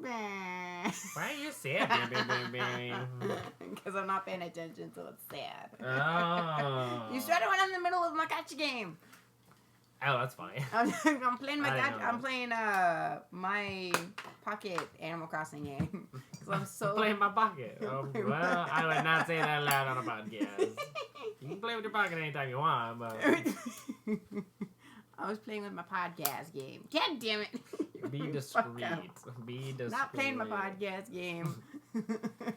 Why are you sad, baby? Because I'm not paying attention, so it's sad. Oh. You started when I'm in the middle of my gotcha game. Oh, that's funny. I'm playing my gotcha. I'm playing my pocket Animal Crossing game. Cause I'm so Playing my pocket. Well, I would not say that loud on a podcast. You can play with your pocket anytime you want, but I was playing with my podcast game. God damn it! be discreet. Be discreet. Not playing my podcast game.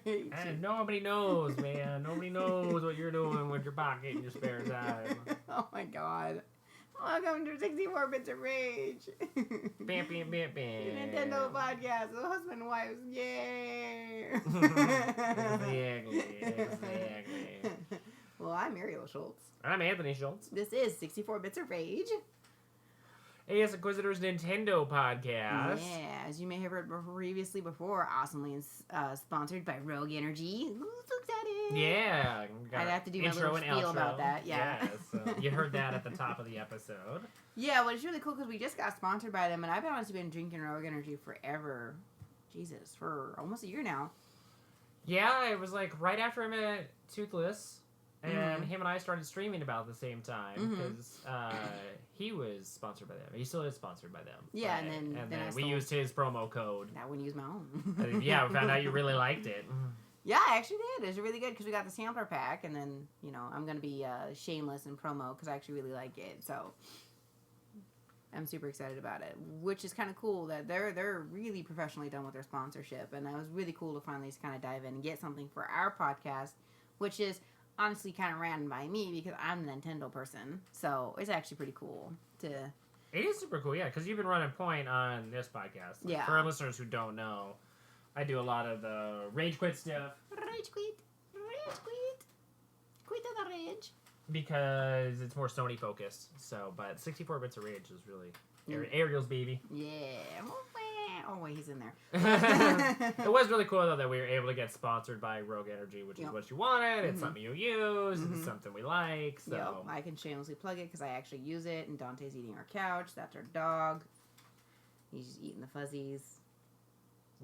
And nobody knows, man. Nobody knows what you're doing with your pocket in your spare time. Oh my god. Welcome to 64 Bits of Rage. Bam, bam, bam, bam. Nintendo podcast, the husband and wives, yay! Exactly. Well, I'm Ariel Schultz. I'm Anthony Schultz. This is 64 Bits of Rage. ASInquisitor's Nintendo podcast. Yeah, as you may have heard previously before, awesomely sponsored by Rogue Energy. Ooh, so excited! Yeah. I'd have to do my little spiel about that. Yeah. So you heard that at the top of the episode. Yeah, well, it's really cool because we just got sponsored by them, and I've honestly been drinking Rogue Energy forever. Jesus, for almost a year now. Yeah, it was like right after I met Toothless. And him and I started streaming about the same time because he was sponsored by them. He still is sponsored by them. Yeah, but, and then we used his promo code. I wouldn't use my own. Yeah, we found out you really liked it. Yeah, I actually did. It was really good because we got the sampler pack, and then I'm gonna be shameless in promo because I actually really like it. So I'm super excited about it, which is kind of cool that they're really professionally done with their sponsorship, and it was really cool to finally just kind of dive in and get something for our podcast, which is honestly kind of ran by me because I'm a Nintendo person, so it's actually pretty cool to... It is super cool, yeah, because you've been running point on this podcast. Like, yeah. For our listeners who don't know, I do a lot of the Rage Quit stuff. Rage Quit. Rage Quit. Quit of the Rage. Because it's more Sony focused, so, but 64 Bits of Rage is really Ariel's baby. Yeah. Oh, wait, he's in there. It was really cool, though, that we were able to get sponsored by Rogue Energy, which is what you wanted. It's something you use. It's something we like. So yep, I can shamelessly plug it because I actually use it. And Dante's eating our couch. That's our dog. He's just eating the fuzzies.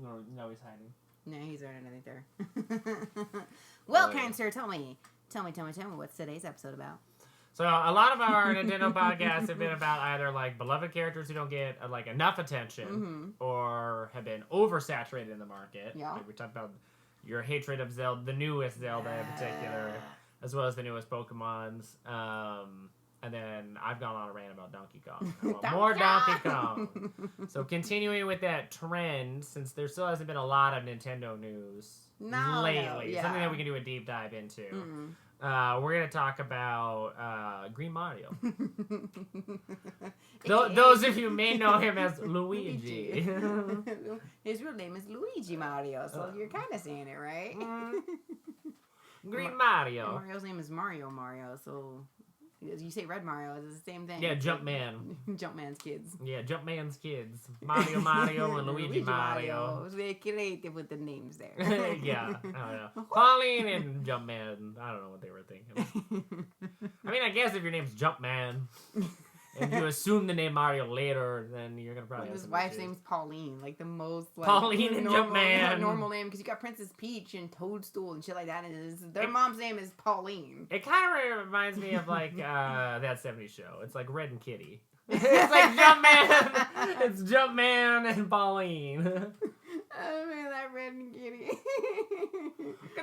No, he's hiding. No, he's right underneath there. Well, kind sir, tell me, what's today's episode about? So a lot of our Nintendo podcasts have been about either like beloved characters who don't get like enough attention or have been oversaturated in the market. Yeah. Like we talked about your hatred of Zelda, the newest Zelda in particular, as well as the newest Pokemons. And then I've gone on a rant about Donkey Kong. More Donkey Kong. So continuing with that trend, since there still hasn't been a lot of Nintendo news lately, something that we can do a deep dive into. We're going to talk about Green Mario. Those of you may know him as Luigi. His real name is Luigi Mario, so you're kind of saying it right. Green Mario. Mario's name is Mario, so you say Red Mario, it's the same thing. Yeah, Jumpman. Jumpman's kids. Yeah, Jumpman's kids. Mario and Luigi Mario. I was very creative with the names there. Yeah, I don't know. Pauline and Jumpman. I don't know what they were thinking. I mean, I guess if your name's Jumpman, and you assume the name Mario later, then you're gonna probably. His wife's name's Pauline, like the most like Pauline and Jumpman. Normal name because you got Princess Peach and Toadstool and shit like that, and their mom's name is Pauline. It kind of reminds me of like that '70s show. It's like Red and Kitty. It's like Jumpman. It's Jumpman and Pauline. Oh man, that Red and Kitty.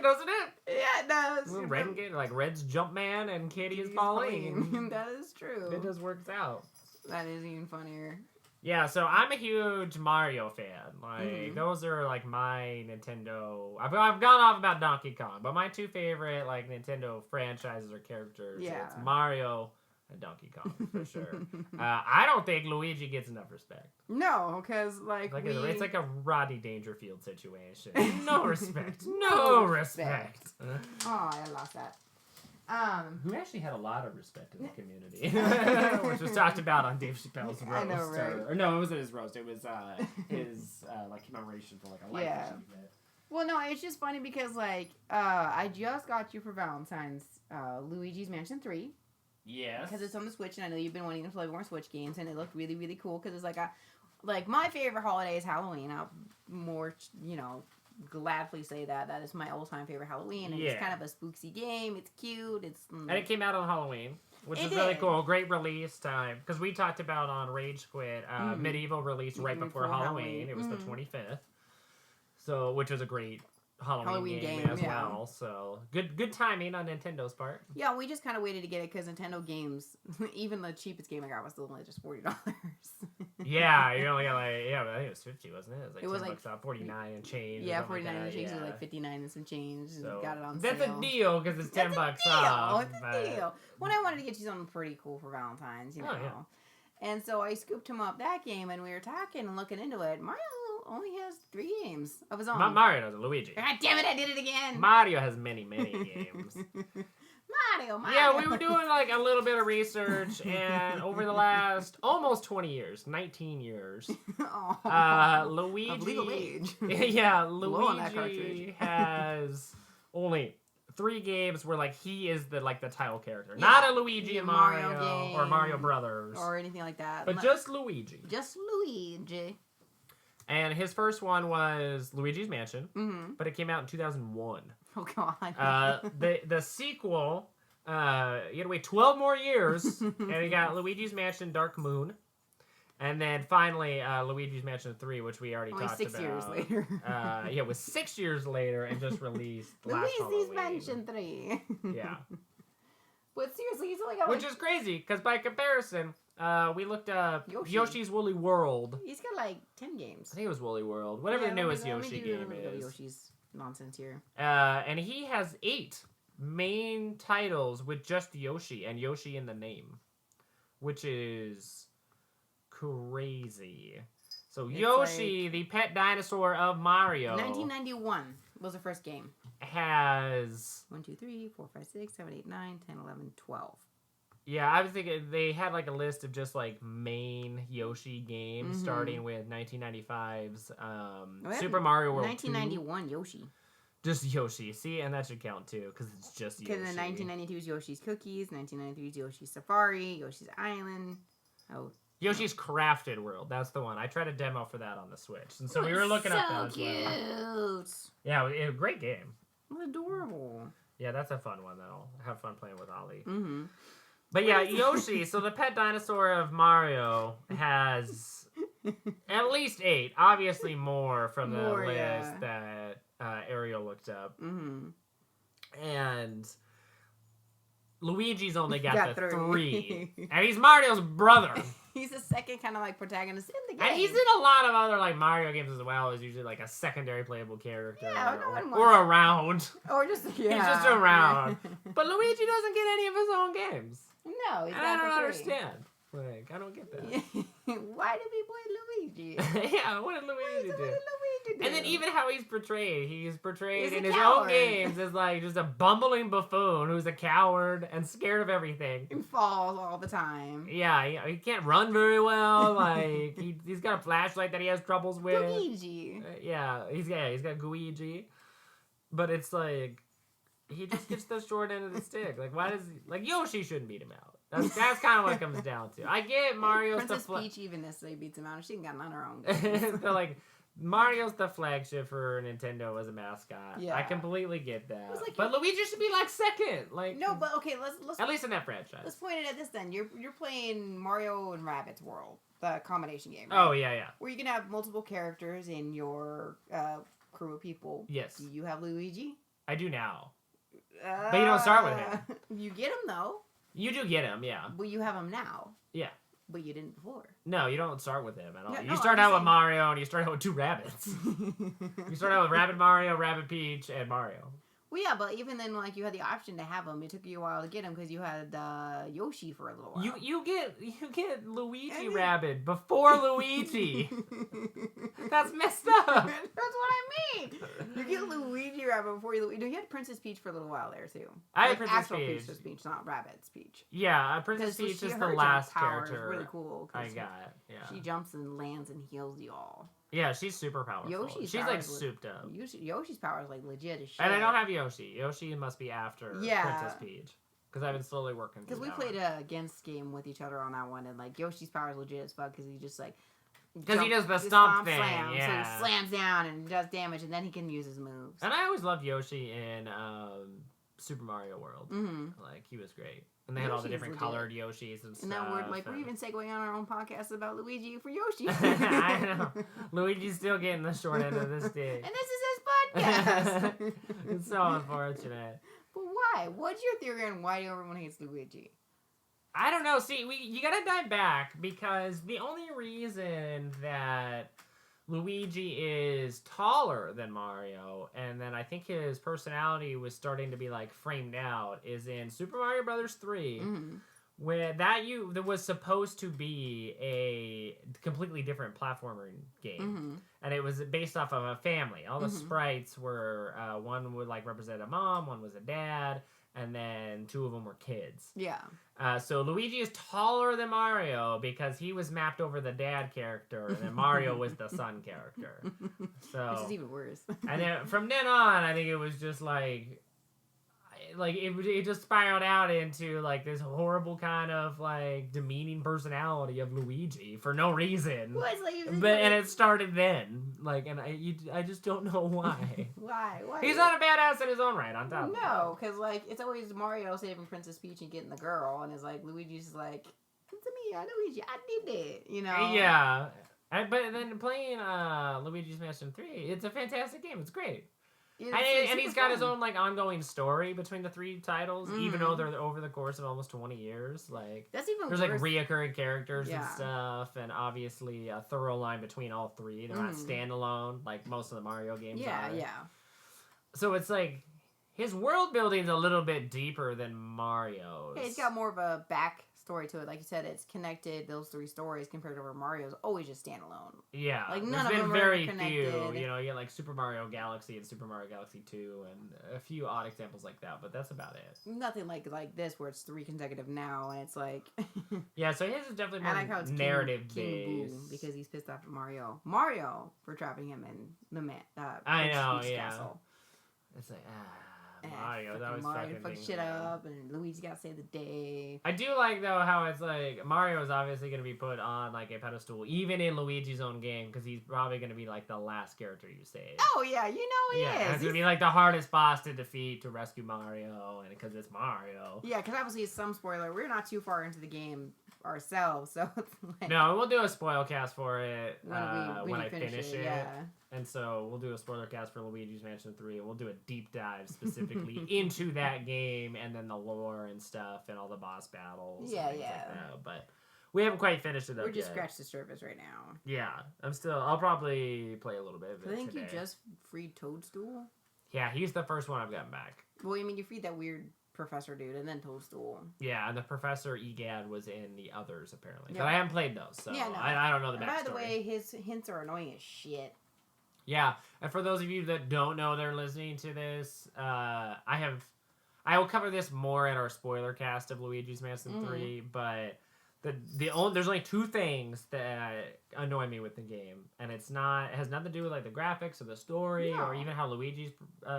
Doesn't it? Yeah, it does. Well, Red and Kitty, like Red's Jumpman and Kitty is Pauline. That is true. It just works out. That is even funnier. Yeah, so I'm a huge Mario fan. Like those are like my Nintendo. I've gone off about Donkey Kong, but my two favorite like Nintendo franchises or characters. Yeah. It's Mario and Donkey Kong for sure. I don't think Luigi gets enough respect. No, because it's like a Rodney Dangerfield situation. No respect. No respect. Oh, I lost that. Who actually had a lot of respect in the community, which was talked about on Dave Chappelle's roast. I know, right? Or no, it wasn't his roast. It was his like commemoration for like a life achievement. Well, no, it's just funny because I just got you for Valentine's Luigi's Mansion 3. Yes. Because it's on the Switch, and I know you've been wanting to play more Switch games, and it looked really, really cool because it's like like, my favorite holiday is Halloween. I'll more, gladly say that. That is my all-time favorite Halloween. And it's kind of a spooky game. It's cute. And it came out on Halloween, which is really cool. Great release time. Because we talked about on Rage Quit, Medieval released right before Halloween. It was the 25th. So, which was a great Halloween game as well. So good timing on Nintendo's part. Yeah, we just kind of waited to get it because Nintendo games, even the cheapest game I got was still only just $40. Yeah, you only got I think it was 50, wasn't it? It was like $10 off, 49 and change. Yeah, 49 and change, so like 59 and some change. So got it on that's sale. A deal because it's $10 off. It's a deal. When I wanted to get you something pretty cool for Valentine's, you know. Yeah. And so I scooped him up that game, and we were talking and looking into it. Mario only has 3 games of his own. Not Mario does, Luigi. God damn it, I did it again. Mario has many games. Mario. Yeah, we were doing like a little bit of research, and over the last almost 20 years, 19 years, Luigi. Of legal age. Yeah, Luigi has only 3 games where like he is the title character, not a Luigi and Mario game, or Mario Brothers or anything like that, but just Luigi. Just Luigi. And his first one was Luigi's Mansion, but it came out in 2001. Oh god. The sequel, you had to wait 12 more years, and you got Luigi's Mansion Dark Moon. And then finally, Luigi's Mansion 3, which we already talked 6 about. years later. It was 6 years later and just released last Luigi's Halloween. Mansion 3. Yeah. But seriously, he's only got Which is crazy, because by comparison, we looked up Yoshi's Woolly World. He's got like 10 games. I think it was Woolly World. Whatever the newest Yoshi game is. Yoshi's nonsense here. And he has 8 main titles with just Yoshi and Yoshi in the name. Which is crazy. So it's Yoshi, the pet dinosaur of Mario. 1991 was the first game. Has 1, 2, 3, 4, 5, 6, 7, 8, 9, 10, 11, 12. Yeah, I was thinking they had like a list of just like main Yoshi games starting with 1995's Super Mario World 1991 Yoshi. Just Yoshi. See, and that should count too because it's just Yoshi. Because then 1992 is Yoshi's Cookies, 1993 is Yoshi's Safari, Yoshi's Island. Oh. Yoshi's Crafted World. That's the one. I tried a demo for that on the Switch. And so we were looking up that as well. Cute. Yeah, it was a great game. Adorable. Yeah, that's a fun one that I'll have fun playing with Ollie. Mm-hmm. But yeah, Yoshi, so the pet dinosaur of Mario has at least 8. Obviously more from the list that Ariel looked up. Mm-hmm. And Luigi's only got the 3. And he's Mario's brother. He's the second kind of like protagonist in the game. And he's in a lot of other like Mario games as well. He's usually like a secondary playable character. Yeah, or around. Or just, He's just around. But Luigi doesn't get any of his own games. No, he's and I don't understand. Like, I don't get that. Why did we play Luigi? Yeah, what did Luigi do? And then even how he's portrayed in his coward. own games as like just a bumbling buffoon who's a coward and scared of everything. He falls all the time. Yeah, he can't run very well. Like he's got a flashlight that he has troubles with. Luigi. He's got Luigi. But it's like he just gets the short end of the stick. Like why does Yoshi shouldn't beat him out? That's kind of what it comes down to. I get Mario's Princess Peach even necessarily beats him out. She ain't got none of her own. They're like, Mario's the flagship for Nintendo as a mascot. Yeah. I completely get that. Like, but Luigi should be like second. Like no, but okay, let's at least in that franchise. Let's point it at this then. You're playing Mario and Rabbids World, the combination game. Right? Oh yeah. Where you can have multiple characters in your crew of people. Yes. Do you have Luigi? I do now. But you don't start with him. You get him though. You do get him, yeah. But you have him now. Yeah. But you didn't before. No, you don't start with him at all. Yeah, you start out with Mario, and you start out with 2 rabbits. You start out with Rabbid Mario, Rabbid Peach, and Mario. Well, yeah, but even then, like, you had the option to have him. It took you a while to get him because you had Yoshi for a little while. You get Luigi Rabbid before Luigi. That's messed up. That's what I mean. You get Luigi Rabbid before you. You had Princess Peach for a little while there too. I had Princess Peach. Princess Peach, not Rabbid's Peach. Yeah, Princess Peach is the last character. Really cool. I got. Yeah. She jumps and lands and heals you all. Yeah, she's super powerful. She's like souped up. Yoshi's power is like legit as shit. And I don't have Yoshi. Yoshi must be after Princess Peach. Because I've been slowly working through Because we played a against game with each other on that one, and like Yoshi's power is legit as fuck because he just like Because he does the stomp thing, slam. yeah. So he slams down and does damage, and then he can use his moves. And I always loved Yoshi in Super Mario World. Mm-hmm. Like, he was great. And they had all the different colored Yoshis and stuff. And then we're even segueing on our own podcast about Luigi for Yoshi. I know. Luigi's still getting the short end of this stick. And this is his podcast. It's so unfortunate. But why? What's your theory on why everyone hates Luigi? I don't know. See, you gotta dive back, because the only reason that Luigi is taller than Mario, and then I think his personality was starting to be like framed out, is in Super Mario Brothers 3, where that was supposed to be a completely different platformer game, and it was based off of a family. All the sprites were one would like represent a mom, one was a dad, and then two of them were kids. Yeah. So Luigi is taller than Mario because he was mapped over the dad character, and then Mario was the son character. So, which is even worse. And then from then on, I think it was just like it just spiraled out into like this horrible kind of like demeaning personality of Luigi for no reason. Well, it's like, and it started then, like, and I just don't know why. Why? He's not a badass in his own right. On top. No, because like it's always Mario saving Princess Peach and getting the girl, and it's like Luigi's like, it's me, Luigi, I did it, you know? Yeah, but then playing Luigi's Mansion 3, it's a fantastic game. It's great. And he's got his own like ongoing story between the three titles, even though they're over the course of almost 20 years. Like that's even there's worse. like reoccurring characters and stuff, and obviously a thorough line between all three. They're not standalone like most of the Mario games are. Yeah. So it's like his world building's a little bit deeper than Mario's. Yeah, it's got more of a back story to it. Like you said, it's connected, those three stories, compared to where Mario's always just standalone. Yeah. Like none There's of them been very are connected. few. You know, you get like Super Mario Galaxy and Super Mario Galaxy 2 and a few odd examples like that, but that's about it. Nothing like this where it's three consecutive now, and it's like... Yeah, so his is definitely more I like how it's narrative King based. Boo, because he's pissed off at Mario for trapping him in the I know, Peach's yeah. castle. It's like, Mario, that was Mario fucking fucked shit up, and Luigi got to save the day. I do like, though, how it's like, Mario is obviously going to be put on, like, a pedestal, even in Luigi's own game, because he's probably going to be, like, the last character you save. Oh, yeah, you know he is. It's going to be, like, the hardest boss to defeat to rescue Mario, and because it's Mario. Yeah, because obviously, some spoiler, we're not too far into the game ourselves, so it's like... No, we'll do a spoil cast for it when I finish finish it. Yeah. And so we'll do a spoiler cast for Luigi's Mansion 3, and we'll do a deep dive specifically into that game, and then the lore and stuff, and all the boss battles. Yeah, and things like that. But we haven't quite finished it up We're just yet. scratched the surface right now. Yeah, I'll probably play a little bit of it I think today. you just freed Toadstool. Yeah, he's the first one I've gotten back. Well, I mean, you freed that weird professor dude, and then Toadstool. Yeah, and the Professor Egad was in the others, apparently. Yeah. But I haven't played those, so Yeah, no. I don't know the And backstory. by the way, his hints are annoying as shit. Yeah, and for those of you that don't know they're listening to this, I will cover this more in our spoiler cast of Luigi's Mansion 3, but there's only two things that annoy me with the game, and it has nothing to do with like the graphics or the story or even how Luigi's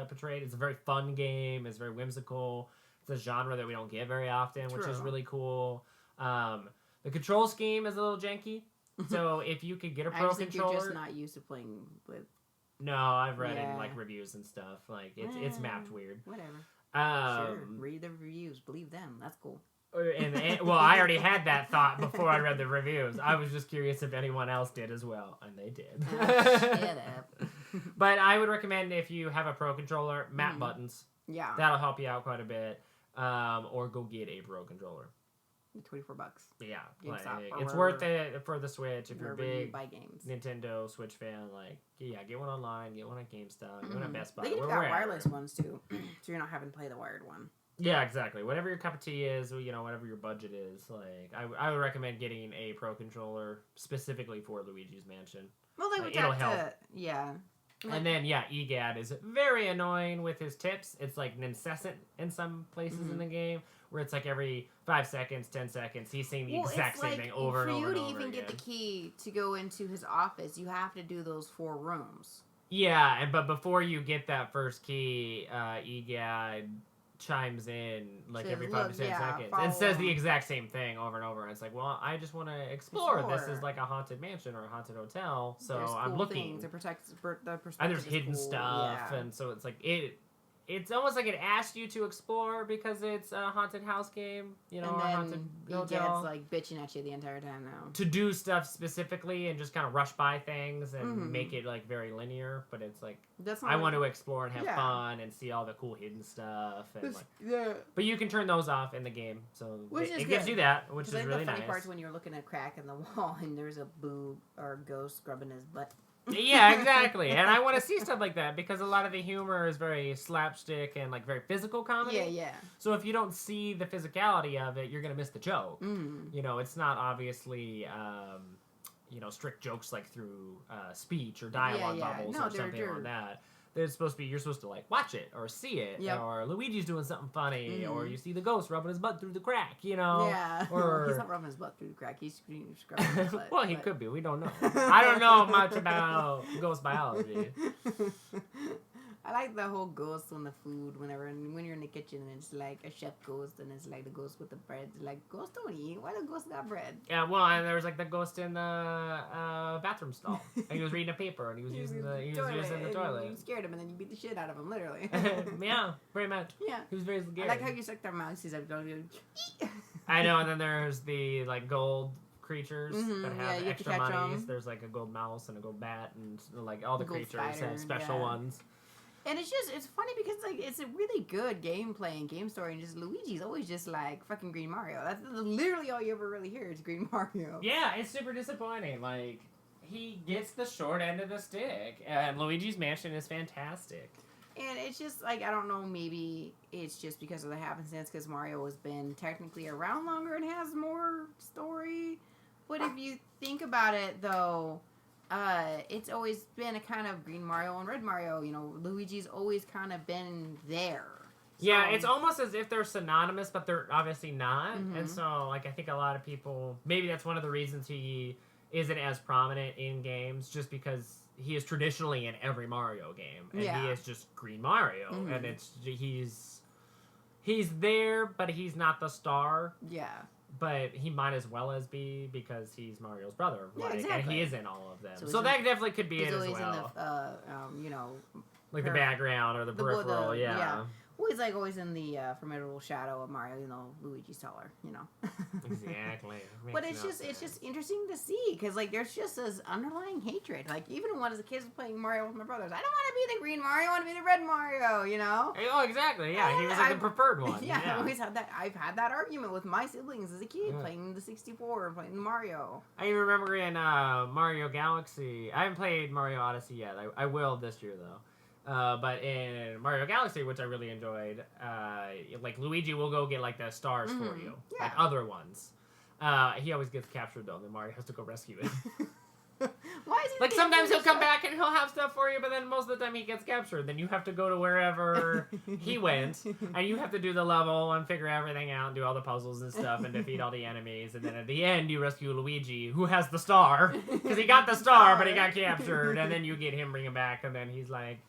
portrayed. It's a very fun game. It's very whimsical. It's a genre that we don't get very often, which is really cool. The control scheme is a little janky. So if you could get a pro I just think controller, you're just not used to playing with. no, I've read in like reviews and stuff. Like it's mapped weird. Whatever. Sure, Read the reviews. Believe them. That's cool. And well, I already had that thought before I read the reviews. I was just curious if anyone else did as well, and they did. Shut up. But I would recommend if you have a pro controller, map buttons. Yeah. That'll help you out quite a bit. Or go get a pro controller. $24. Yeah, GameStop, it's worth it for the Switch if you're a big buy games. Nintendo Switch fan. Like, yeah, get one online, get one at GameStop, get one at Best Buy. They even got wherever. wireless ones too, so you're not having to play the wired one. Yeah, exactly. Whatever your cup of tea is, or, whatever your budget is, like I would recommend getting a pro controller specifically for Luigi's Mansion. Well, they would it'll have help. to, yeah. And then, Egad is very annoying with his tips. It's like incessant in some places in the game, where it's like every 5 seconds, 10 seconds, he's saying the exact same thing over and over and over For you to even get the key to go into his office, you have to do those 4 rooms. Yeah, but before you get that first key, Egad chimes in like Says, every 5 to 10 "Look, yeah, seconds follow and says the him." exact same thing over and over. And it's like, well, I just want to explore. This Explore. is like a haunted mansion or a haunted hotel, so There's I'm cool looking. things. It protects the perspective. And there's is hidden cool. stuff, Yeah. and so it's like it's almost like it asks you to explore because it's a haunted house game, you know, And or a then haunted he hotel. gets like bitching at you the entire time now. To do stuff specifically and just kind of rush by things and Mhm. make it like very linear, but it's like That's not I like- want to explore and have Yeah. fun and see all the cool hidden stuff and This- like. yeah. But you can turn those off in the game, so Which it is gives good. you that, which is I think really the funny nice. part's when you're looking at a crack in the wall and there's a boob or a ghost scrubbing his butt. Yeah, exactly. And I want to see stuff like that because a lot of the humor is very slapstick and like very physical comedy. Yeah. So if you don't see the physicality of it, you're gonna miss the joke. Mm. You know, it's not obviously strict jokes like through speech or dialogue Yeah. bubbles No, or something they're- like that. There's supposed to be you're supposed to like watch it or see it, Yep. or Luigi's doing something funny, Mhm. or you see the ghost rubbing his butt through the crack. You know, Yeah. or He's not rubbing his butt through the crack. He's scrubbing his butt. well, he but- could be. We don't know. I don't know much about ghost biology. I like the whole ghost on the food when you're in the kitchen and it's like a chef ghost and it's like the ghost with the bread. It's like, ghost don't eat. Why the ghost got bread? Yeah, well, and there was like the ghost in the bathroom stall, and he was reading a paper, and he was using the and toilet. You scared him and then you beat the shit out of him, literally. Yeah, pretty much. Yeah. He was very I scary. like how you suck their mouths. He's like, I know, and then there's the like gold creatures Mhm, that yeah, have you have to extra catch monies. 'em. There's like a gold mouse and a gold bat, and like all the Gold creatures spider, have special yeah. ones. And it's funny because like it's a really good gameplay and game story, and just Luigi's always just like fucking Green Mario. That's literally all you ever really hear is Green Mario. Yeah, it's super disappointing. Like he gets the short end of the stick, and Luigi's Mansion is fantastic. And it's just like, I don't know, maybe it's just because of the happenstance because Mario has been technically around longer and has more story. But if you think about it, though, it's always been a kind of Green Mario and Red Mario. You know, Luigi's always kind of been there. Yeah, So- it's almost as if they're synonymous, but they're obviously not. Mhm. And so, like, I think a lot of people, maybe that's one of the reasons he isn't as prominent in games, just because he is traditionally in every Mario game, and he Yeah. is just Green Mario, Mhm. and he's there, but he's not the star. Yeah. But he might as well as be because he's Mario's brother, Yeah, like, and exactly. he is in all of them. So So, he's that definitely could be He's it as always well, in the, like the per- background or the peripheral. Yeah. well, he's like always in the formidable shadow of Mario. You know, Luigi's taller. You know. Exactly. But Makes it's no just sense. interesting to see because like there's just this underlying hatred. Like even when as a kid was playing Mario with my brothers, I don't want to be the green Mario, I want to be the red Mario. You know. Oh, exactly. Yeah, he And was like I- the preferred one. Yeah, Yeah. I always had that. I've had that argument with my siblings as a kid Yeah. playing the 64 and playing Mario. I even remember in Mario Galaxy. I haven't played Mario Odyssey yet. I will this year though. But in Mario Galaxy, which I really enjoyed, like Luigi will go get like the stars for Mhm. you, Yeah. like other ones. He always gets captured though, then Mario has to go rescue it. Why is he Like the sometimes he'll captain? come back and he'll have stuff for you, but then most of the time he gets captured. Then you have to go to wherever he went, and you have to do the level and figure everything out and do all the puzzles and stuff and defeat all the enemies. And then at the end, you rescue Luigi, who has the star, because he got the star, but he got captured. And then you get him, bring him back, and then he's like,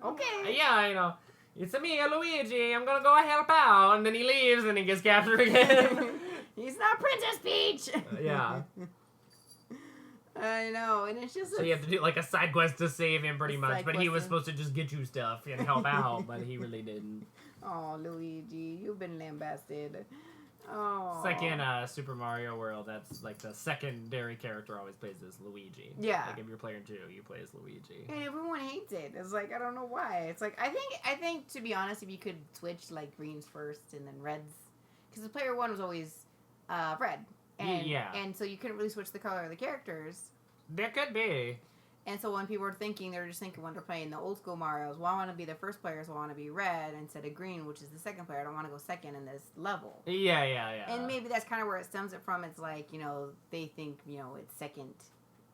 Okay. yeah, it's me, Luigi. I'm gonna go help out. And then he leaves, and he gets captured again. He's not Princess Peach. Yeah. I know, and it's just So you have to do like a side quest to save him, pretty A much. side But he was quest. supposed to just get you stuff and help out, but he really didn't. Oh, Luigi, you've been lambasted. Oh. It's like in Super Mario World. That's like the secondary character always plays as Luigi. Yeah. Like if you're playing 2, you play as Luigi. And everyone hates it. It's like I don't know why. It's like I think to be honest, if you could switch like greens first and then reds, because the player 1 was always red, and Yeah. and so you couldn't really switch the color of the characters. There could be. And so when people were thinking, they were just thinking when they're playing the old school Marios, well, I want to be the first player, so I want to be red instead of green, which is the second player. I don't want to go second in this level. Yeah. And maybe that's kind of where it stems it from. It's like, they think, it's second.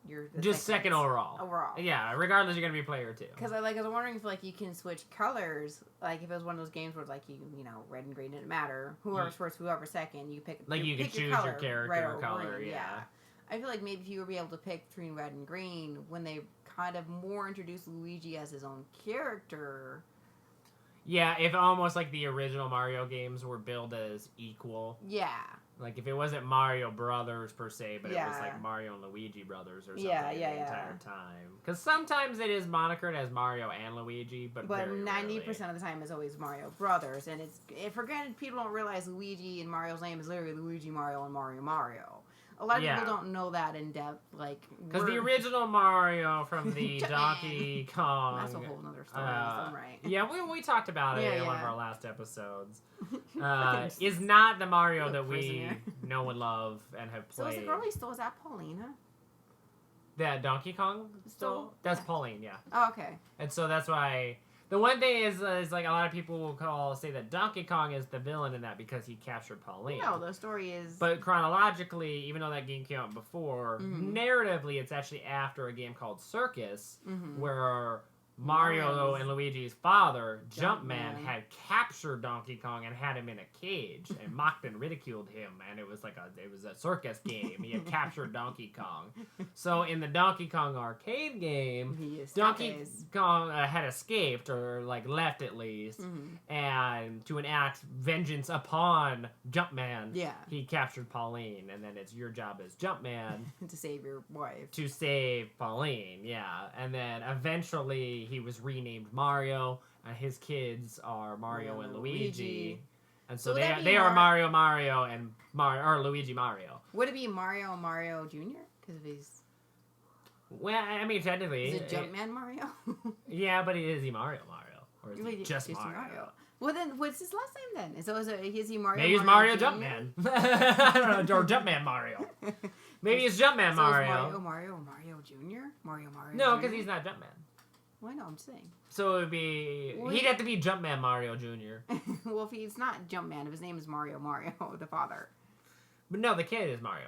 You're the Just second overall. Overall. Yeah, regardless, you're gonna be player 2. Because I was wondering if like you can switch colors, like if it was one of those games where like red and green didn't matter. Whoever's first, whoever's second, you pick. Like you could pick choose your color, character red or color, green, yeah. I feel like maybe if you were able to pick between red and green, when they kind of more introduced Luigi as his own character. Yeah, if almost like the original Mario games were billed as equal. Yeah. Like if it wasn't Mario Brothers per se, but it was Yeah. like Mario and Luigi Brothers or something Yeah, the yeah. entire time. Because sometimes it is monikered as Mario and Luigi, but very 90% rarely. of the time is always Mario Brothers, and for granted, people don't realize Luigi and Mario's name is literally Luigi, Mario, and Mario Mario. A lot of Yeah. people don't know that in depth, like Because the original Mario from the Jumpman. Donkey Kong. That's a whole nother story. Right? Yeah, we talked about it Yeah, in one of yeah. our last episodes. Is not the Mario that we prisoner. know and love and have So played. is the girl he stole, is that Paulina? That Donkey Kong Stole? That's Yeah. Pauline, yeah. Oh, okay. And so that's why the one thing is like a lot of people will say that Donkey Kong is the villain in that because he captured Pauline. No, the story is. But chronologically, even though that game came out before, narratively it's actually after a game called Circus, where Mario and Luigi's father, Jumpman, had captured Donkey Kong and had him in a cage and mocked and ridiculed him, and it was a circus game. He had captured Donkey Kong. So in the Donkey Kong arcade game, Donkey Kong had escaped or like left at least, and to enact vengeance upon Jumpman, he captured Pauline, and then it's your job as Jumpman to save your wife. to save Pauline, yeah. And then eventually he was renamed Mario, and his kids are Mario and Luigi. And so they are Mario and Luigi Mario. Would it be Mario Jr.? Because of his. Well, I mean, technically. Is it Jumpman Mario? Yeah, but is he Mario? Or is he just Mario? Well, then what's his last name then? So is he Mario? Maybe he's Mario Jumpman. I don't know, or Jumpman Mario. Maybe it's Jumpman Mario. Mario Jr.? Mario. No, because he's not Jumpman. Well, I know, I'm saying. So it would be... he'd have to be Jumpman Mario Jr. Well, if he's not Jumpman, if his name is Mario, the father. But no, the kid is Mario.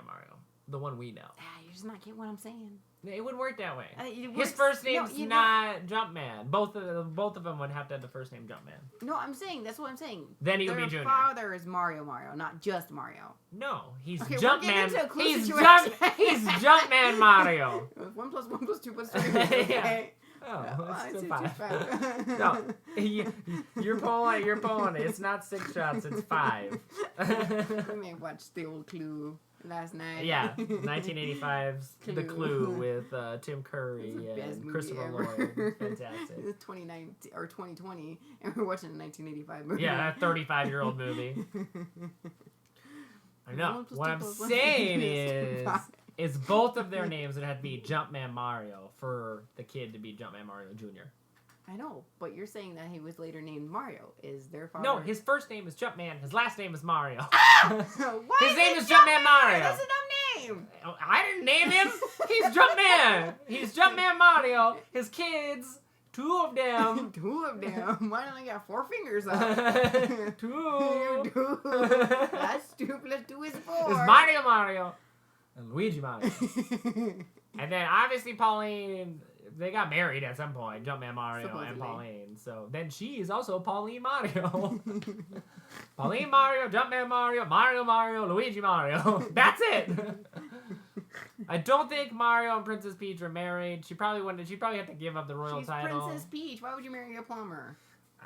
The one we know. You're just not getting what I'm saying. It wouldn't work that way. His first name's not Jumpman. Both of them would have to have the first name Jumpman. No, I'm saying, that's what I'm saying. Then he would be Junior. Their father is Mario, not just Mario. No, he's Okay, Jumpman. He's Jumpman Mario. 1 + 1 + 2 + 3. Okay. Oh, it's still 5. 5. No, you're pulling it. It's not 6 shots. It's 5. We may watch the old Clue last night. Yeah, 1985's Clue. The Clue with Tim Curry and Christopher Lloyd. Fantastic. It's 2019 or 2020, and we're watching a 1985 movie. Yeah, a 35-year-old movie. I know. What I'm saying is both of their names would have to be Jumpman Mario for the kid to be Jumpman Mario Jr. I know, but you're saying that he was later named Mario. Is their father? No, his first name is Jumpman. His last name is Mario. What? His name is Jumpman Mario. That's a dumb name. I didn't name him. He's Jumpman. He's Jumpman Mario. His kids, 2 of them. 2 of them. Why don't I got 4 fingers up? 2. That's stupid. Let's do his 4. It's Mario and Luigi Mario. And then obviously Pauline, they got married at some point, Jumpman Mario Supposedly. and Pauline. So then she is also Pauline Mario. Pauline Mario, Jumpman Mario, Luigi Mario. That's it. I don't think Mario and Princess Peach are married. She probably wouldn't. She'd probably have to give up the royal title. She's Princess Peach. Why would you marry a plumber?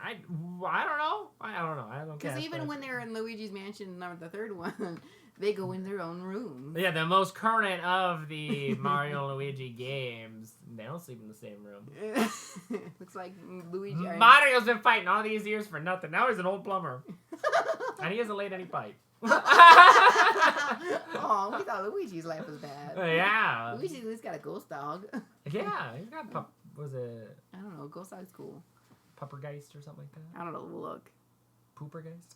I don't know. I don't care. Because even when they're in Luigi's mansion, the 3rd one, they go in their own room. Yeah, the most current of the Mario and Luigi games, they don't sleep in the same room. Looks like Luigi. Mario's been fighting all these years for nothing. Now he's an old plumber. And he hasn't laid any pipe. Oh, we thought Luigi's life was bad. Yeah. Luigi at least got a ghost dog. Yeah, he's got was it I don't know. Ghost dog's cool. Puppergeist or something like that? I don't know. We'll look. Poopergeist?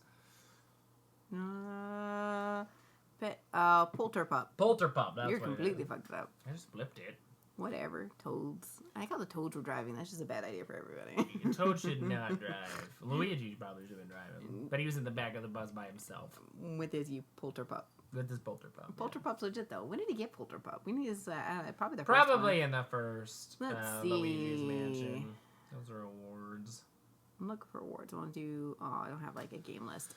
Polterpup. Polterpup, that's You're what completely it is. fucked it up. I just flipped it. Whatever. Toads. I thought the toads were driving. That's just a bad idea for everybody. Toad should not drive. Luigi probably should have been driving. But he was in the back of the bus by himself. With his Polterpup. With his Polterpup. Polterpup's legit though. When did he get Polterpup? We need his probably the first Probably one. in the first Let's Luigi's see. Mansion. Those are awards. I'm looking for awards. I want to do. Oh, I don't have like a game list.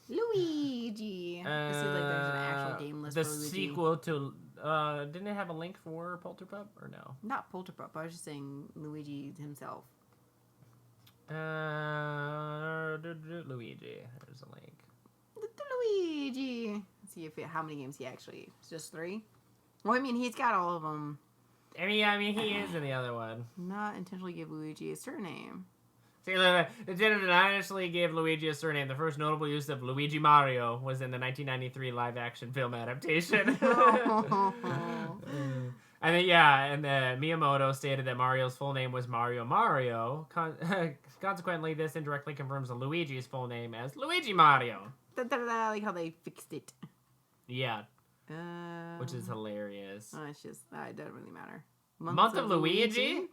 Luigi. This is like there's an actual game list the for Luigi. sequel to didn't it have a link for Polterpup or no? Not Polterpup. I was just saying Luigi himself. There's a link. The Luigi. Let's see how many games he actually. It's just 3. Well, I mean, he's got all of them. I mean, he is in the other one. Not intentionally give Luigi a surname. See, Nintendo did not initially give Luigi a surname. The first notable use of Luigi Mario was in the 1993 live-action film adaptation. And then, Miyamoto stated that Mario's full name was Mario. Consequently, this indirectly confirms Luigi's full name as Luigi Mario. Like how they fixed it. Yeah. Which is hilarious. It's just, it doesn't really matter. Month of Luigi?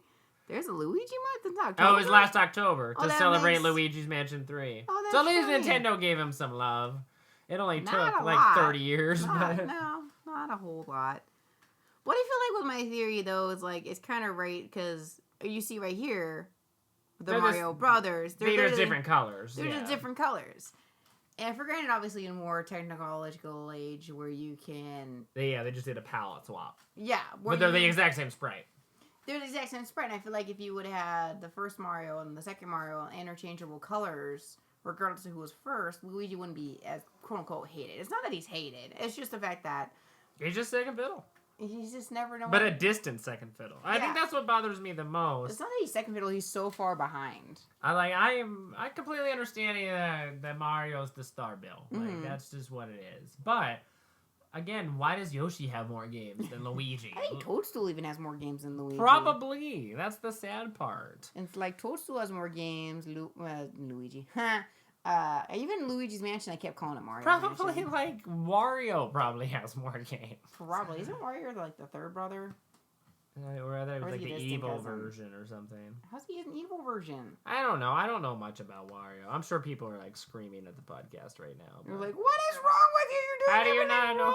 There's a Luigi month? It's not October. Oh, it was last October to celebrate makes... Luigi's Mansion 3. Oh, that's so at least funny. Nintendo gave him some love. It only Not took a like lot. 30 years. No, not a whole lot. What I feel like with my theory, though, is like it's kind of right because you see right here, the Mario Brothers. They're different colors. They're just different colors. And for granted, obviously, in a more technological age where you can... They just did a palette swap. Yeah. But they're the exact same sprite. They're the exact same sprite. And I feel like if you would have had the first Mario and the second Mario interchangeable colors, regardless of who was first, Luigi wouldn't be as quote-unquote hated. It's not that he's hated. It's just the fact that... He's just second fiddle. He's just never known. But a distant second fiddle. I think that's what bothers me the most. It's not that he's second fiddle. He's so far behind. I completely understand that Mario's the star bill. Mm-hmm. That's just what it is. But again, why does Yoshi have more games than Luigi? I think Toadstool even has more games than Luigi. Probably. That's the sad part. It's like Toadstool has more games. Luigi. Even Luigi's Mansion, I kept calling it Mario. Probably Mansion. like Wario probably has more games. Probably. Isn't Wario like the third brother? Or rather, it was like the evil cousin? version or something. How's he an evil version? I don't know. I don't know much about Wario. I'm sure people are like screaming at the podcast right now. You're like, what is wrong with you? You're doing how do you not know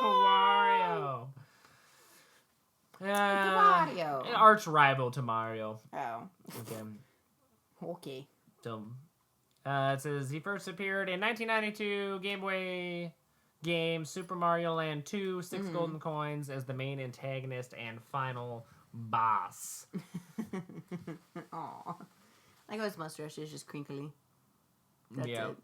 Wario? Wario. An arch rival to Mario. Oh. Okay. Okay. It says he first appeared in 1992 Game Boy game Super Mario Land 2, 6 golden coins as the main antagonist and final boss. Aw. Like his mustache is just crinkly. That's it.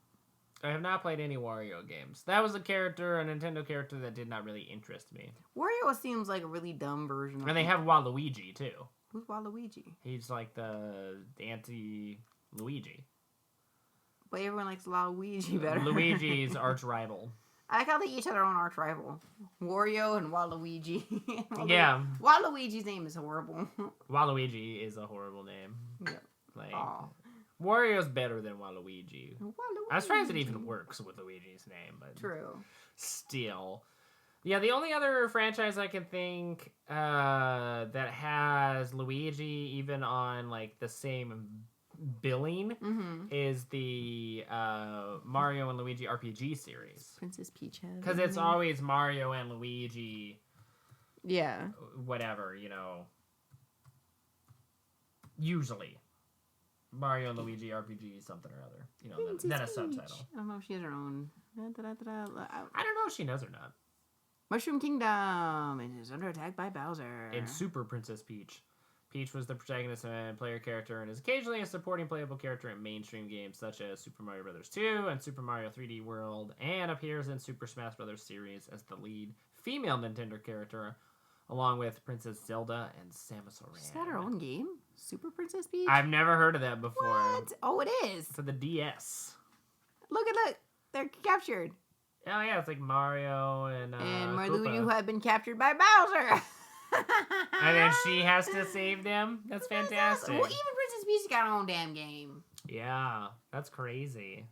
I have not played any Wario games. That was a Nintendo character that did not really interest me. Wario seems like a really dumb version of And they have Waluigi too. Who's Waluigi? He's like the anti-Luigi. But everyone likes Luigi better. Luigi's arch rival. I like how they each have their own arch rival. Wario and Waluigi. Yeah. Waluigi's name is horrible. Waluigi is a horrible name. Yep. Like, Wario's better than Waluigi. Waluigi. I'm surprised it even works with Luigi's name, but true. Still. Yeah, the only other franchise I can think that has Luigi even on like the same billing is the Mario and Luigi RPG series. Princess Peach has. Because it's always Mario and Luigi. Yeah. Whatever, usually. Mario and Luigi RPG something or other. Then a subtitle. I don't know if she has her own. I don't know if she knows or not. Mushroom Kingdom is under attack by Bowser. In Super Princess Peach. Peach was the protagonist and player character and is occasionally a supporting playable character in mainstream games such as Super Mario Bros. 2 and Super Mario 3D World, and appears in Super Smash Bros. Series as the lead female Nintendo character, along with Princess Zelda and Samus Aran. She's got her own game? Super Princess Peach? I've never heard of that before. What? Oh, it is. For the DS. Look. They're captured. Oh, yeah, it's like Mario and Luigi, who have been captured by Bowser. And then she has to save them? That's fantastic. Well, even Princess Peach got her own damn game. Yeah, that's crazy.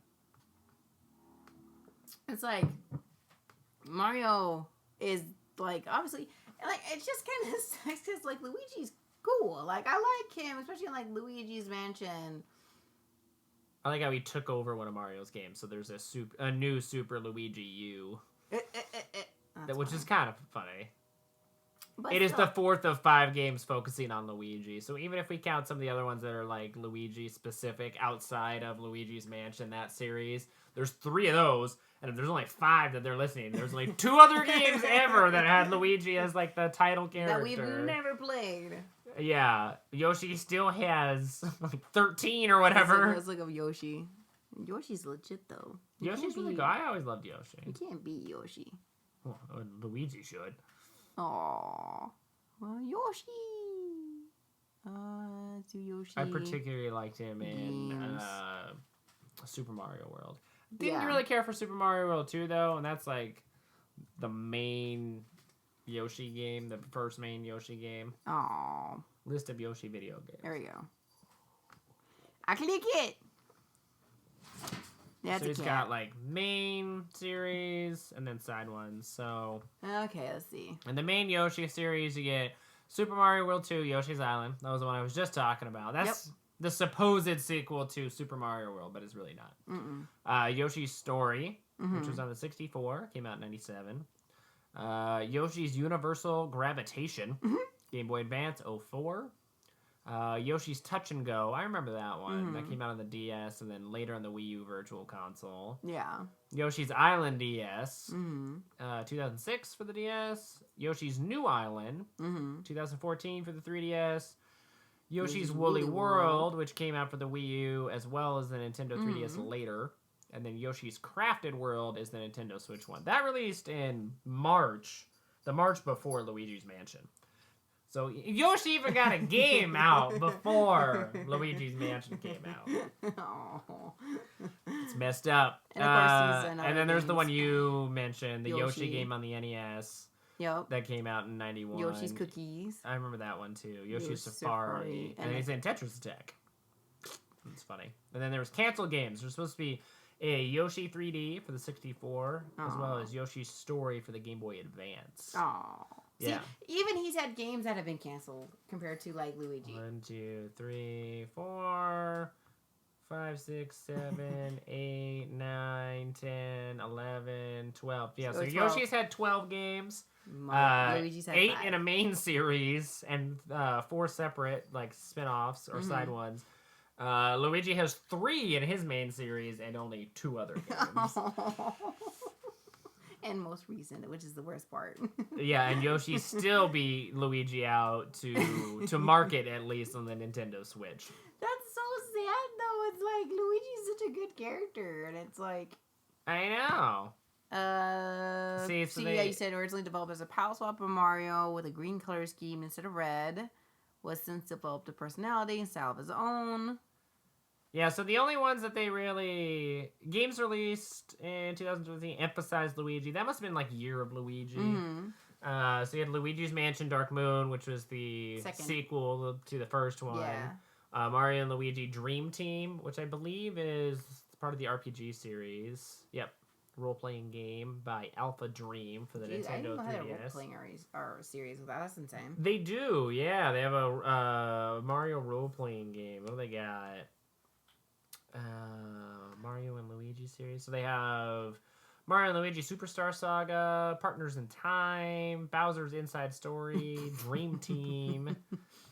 It's like, Mario is, like, obviously, like, it's just kind of sucks because, like, Luigi's cool. Like, I like him, especially in, like, Luigi's Mansion. I like how he took over one of Mario's games, so there's a new Super Luigi U. Which is kind of funny. But it is the 4th of 5 games focusing on Luigi. So even if we count some of the other ones that are like Luigi specific outside of Luigi's Mansion, that series, there's 3 of those, and if there's only 5 that they're listening, there's only 2 other games ever that had Luigi as like the title character. That we've never played. Yeah. Yoshi still has like 13 or whatever. Let's look up Yoshi. Yoshi's legit though. Yoshi's really good. I always loved Yoshi. You can't beat Yoshi. Well, Luigi should. Aww. Well, Yoshi. To Yoshi. I particularly liked him in Super Mario World. Didn't Yeah. really care for Super Mario World 2 though, and that's like the main Yoshi game, the first main Yoshi game. Aww. List of Yoshi video games. There we go. I click it. That's So a he's cat. got like main series and then side ones. So Okay, let's see. in the main Yoshi series, you get Super Mario World 2, Yoshi's Island. That was the one I was just talking about. That's the supposed sequel to Super Mario World, but it's really not. Yoshi's Story, which was on the 64, came out in 97. Yoshi's Universal Gravitation, Game Boy Advance, 04. Yoshi's Touch and Go, I remember that one. That came out on the DS and then later on the Wii U Virtual Console. Yeah. Yoshi's Island DS, 2006 for the DS. Yoshi's New Island, 2014 for the 3DS. Yoshi's Woolly World, which came out for the Wii U as well as the Nintendo 3DS later. And then Yoshi's Crafted World is the Nintendo Switch one. That released in March, the March before Luigi's Mansion. So Yoshi even got a game out before Luigi's Mansion came out. Oh. It's messed up. And of course he's in and then there's the games. one you mentioned, the Yoshi Yoshi. game on the NES Yep. that came out in 91. Yoshi's Cookies. I remember that one too. Yoshi's Yoshi's Safari. Safari. And he's in Tetris Attack. It's funny. And then there was canceled games. There's supposed to be a Yoshi 3D for the 64, as well as Yoshi's Story for the Game Boy Advance. Oh. See, Yeah. even he's had games that have been canceled compared to like Luigi. 1, 2, 3, 4, 5, 6, 7, 8, 9, 10, 11, 12. Yeah, so 12. Yoshi's had 12 games. Luigi's had 8 5. in a main series and 4 separate like spin-offs or side ones. Luigi has 3 in his main series and only 2 other games. And most recent, which is the worst part. Yeah, and Yoshi still beat Luigi out to market at least on the Nintendo Switch. That's so sad though. It's like Luigi's such a good character, and it's like I know. See, so yeah, you said originally developed as a PAL swap of Mario with a green color scheme instead of red. Was since developed a personality and style of his own. Yeah, so the only ones that they really... Games released in 2013 emphasized Luigi. That must have been like Year of Luigi. So you had Luigi's Mansion Dark Moon, which was the sequel to the first one. Yeah. Mario and Luigi Dream Team, which I believe is part of the RPG series. Yep. Role-playing game by Alpha Dream for the Nintendo 3DS. I didn't know they had a role-playing or series with that. That's insane. They do, yeah. They have a Mario role-playing game. What do they got? Mario and Luigi series. So they have Mario and Luigi Superstar Saga, Partners in Time, Bowser's Inside Story, Dream Team,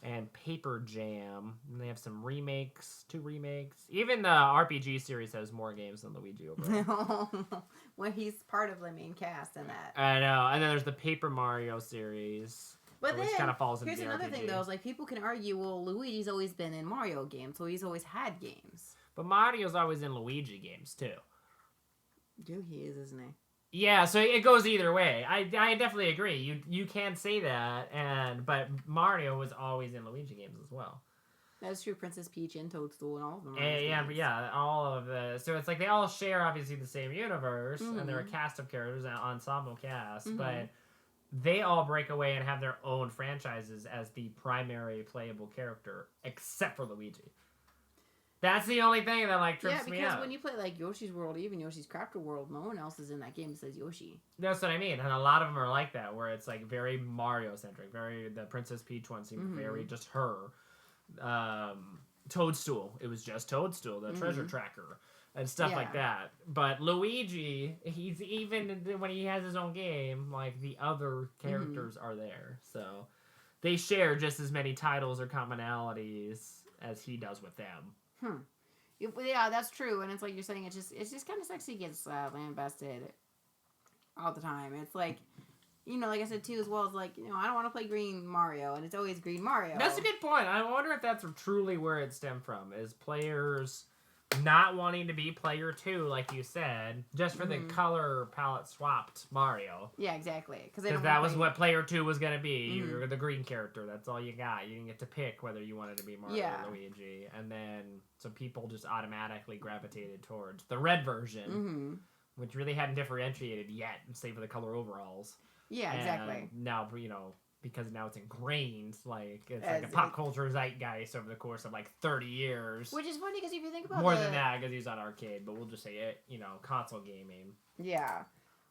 and Paper Jam. And they have some remakes, 2 remakes. Even the RPG series has more games than Luigi overall. Well, he's part of the main cast in that. I know. And then there's the Paper Mario series. But which then, kind of falls into here's the another RPG. thing though, is like people can argue, well, Luigi's always been in Mario games, so he's always had games. But Mario's always in Luigi games, too. Dude, he is, isn't he? Yeah, so it goes either way. I definitely agree. You can say that, but Mario was always in Luigi games as well. That's true. Princess Peach and Toadstool and all of them. Yeah, all of the... So it's like they all share, obviously, the same universe, and they're a cast of characters, an ensemble cast, but they all break away and have their own franchises as the primary playable character, except for Luigi. That's the only thing that like trips me out. Yeah, because when you play like Yoshi's World, even Yoshi's Crafted World, no one else is in that game besides Yoshi. That's what I mean, and a lot of them are like that, where it's like very Mario centric. The Princess Peach one seemed very just her. Toadstool, it was just Toadstool, the treasure tracker, and stuff like that. But Luigi, he's even when he has his own game, like the other characters are there, so they share just as many titles or commonalities as he does with them. Yeah, that's true, and it's like you're saying, it's just kind of sexy gets lambasted all the time. It's like, you know, like I said too, as well as like, you know, I don't want to play Green Mario, and it's always Green Mario. That's a good point. I wonder if that's truly where it stemmed from. Is players not wanting to be player 2, like you said, just for the color palette swapped Mario. Yeah, exactly. Because that was what player 2 was going to be. You're the green character. That's all you got. You didn't get to pick whether you wanted to be Mario or Luigi. And then, so people just automatically gravitated towards the red version, which really hadn't differentiated yet, save for the color overalls. Yeah, exactly. And now, because now it's ingrained, it's like a pop culture zeitgeist over the course of 30 years. Which is funny because if you think about more than that, because he's on arcade, but we'll just say it, console gaming. Yeah.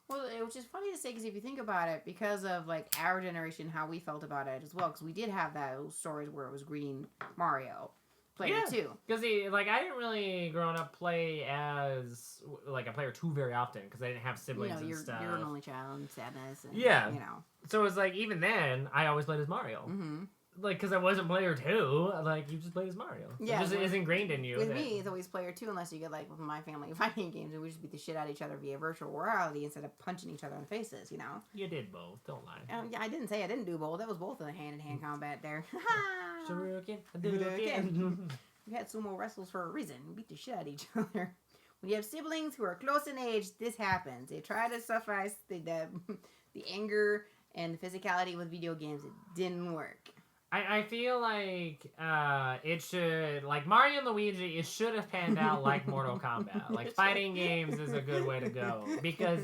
Well, which is funny to say because if you think about it, because of our generation, how we felt about it as well, because we did have those stories where it was green Mario. Player 2. Because I didn't really growing up play as a player 2 very often because I didn't have siblings and stuff. You're an only child and sadness. And, So it was even then I always played as Mario. Because I wasn't player 2, you just played as Mario. Yeah, it just is ingrained in you. With me, it's always player 2 unless you get with my family fighting games and we just beat the shit out of each other via virtual reality instead of punching each other in the faces. You did both. Don't lie. Yeah, I didn't say I didn't do both. That was both in the hand-to-hand combat there. Shuriken. We had sumo wrestlers for a reason. We beat the shit out of each other. When you have siblings who are close in age, this happens. They try to suffice the anger and the physicality with video games. It didn't work. I feel it should, Mario and Luigi, it should have panned out like Mortal Kombat. Fighting games is a good way to go. Because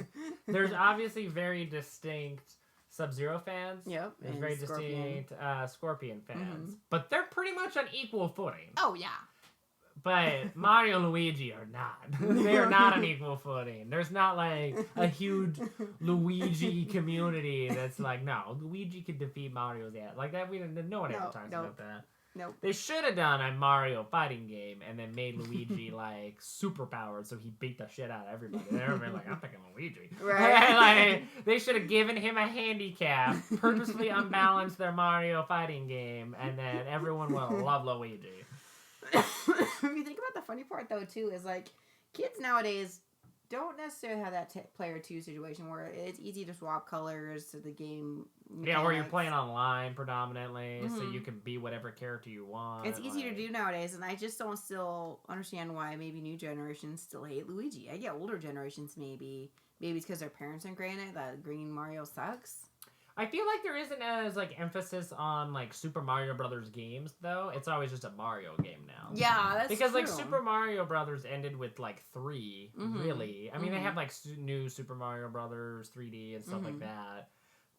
there's obviously very distinct Sub-Zero fans. Yep. There's very distinct Scorpion fans. But they're pretty much on equal footing. Oh, yeah. But Mario and Luigi are not. They are not on equal footing. There's not a huge Luigi community that's no, Luigi could defeat Mario's ass. No one ever talks about that. Nope. They should have done a Mario fighting game and then made Luigi superpowered so he beat the shit out of everybody. And everybody I'm picking Luigi. Right. They should have given him a handicap, purposely unbalanced their Mario fighting game, and then everyone will love Luigi. If you think about the funny part though too is kids nowadays don't necessarily have that player 2 situation where it's easy to swap colors to the game. Yeah, or you're playing online predominantly, so you can be whatever character you want. It's easy to do nowadays, and I just don't still understand why maybe new generations still hate Luigi. I get older generations maybe it's because their parents ingrained it that green Mario sucks. I feel there isn't as emphasis on Super Mario Brothers games though. It's always just a Mario game now. Yeah, that's because true. Super Mario Brothers ended with 3 really. I mean they have new Super Mario Brothers 3D and stuff like that.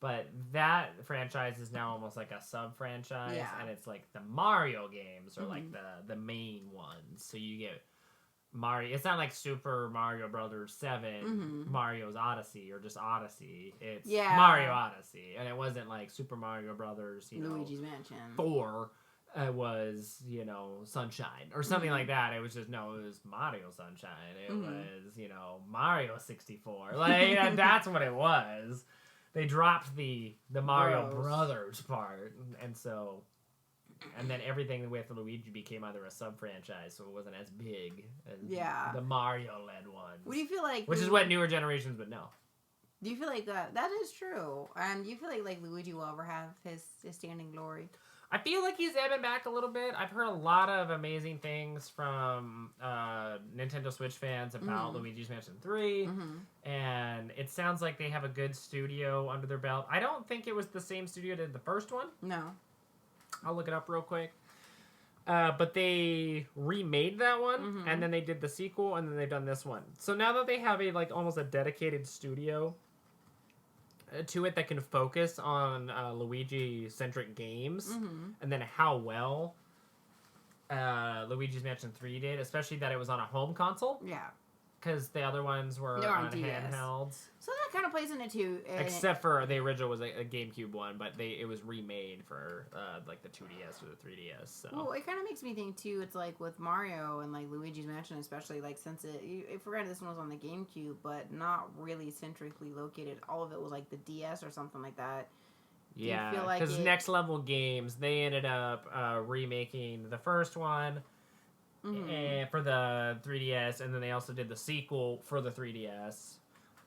But that franchise is now almost a sub-franchise, and it's the Mario games are the main ones. So you get Mario. It's not Super Mario Brothers 7, Mario's Odyssey, or just Odyssey. It's Mario Odyssey, and it wasn't Super Mario Brothers, Luigi's Mansion 4 was Sunshine or something like that. It was just it was Mario Sunshine. It was Mario 64. That's what it was. They dropped the Mario Brothers part, and so. And then everything with Luigi became either a sub-franchise, so it wasn't as big as the Mario-led ones. What do you feel which is what newer generations would know. Do you feel that is true? And do you feel Luigi will ever have his standing glory? I feel he's ebbing back a little bit. I've heard a lot of amazing things from Nintendo Switch fans about Luigi's Mansion 3, and it sounds like they have a good studio under their belt. I don't think it was the same studio that did the first one. No. I'll look it up real quick. But they remade that one, and then they did the sequel, and then they've done this one. So now that they have almost a dedicated studio to it that can focus on Luigi-centric games, and then how well Luigi's Mansion 3 did, especially that it was on a home console. Yeah. Because the other ones were on handhelds. So that kind of plays into it too. Except for the original was a GameCube one, but it was remade for the 2DS or the 3DS. So. Well, it kind of makes me think too. It's with Mario and Luigi's Mansion, especially since if granted this one was on the GameCube, but not really centrically located. All of it was the DS or something like that. Yeah, because Next Level Games, they ended up remaking the first one. And for the 3DS, and then they also did the sequel for the 3DS,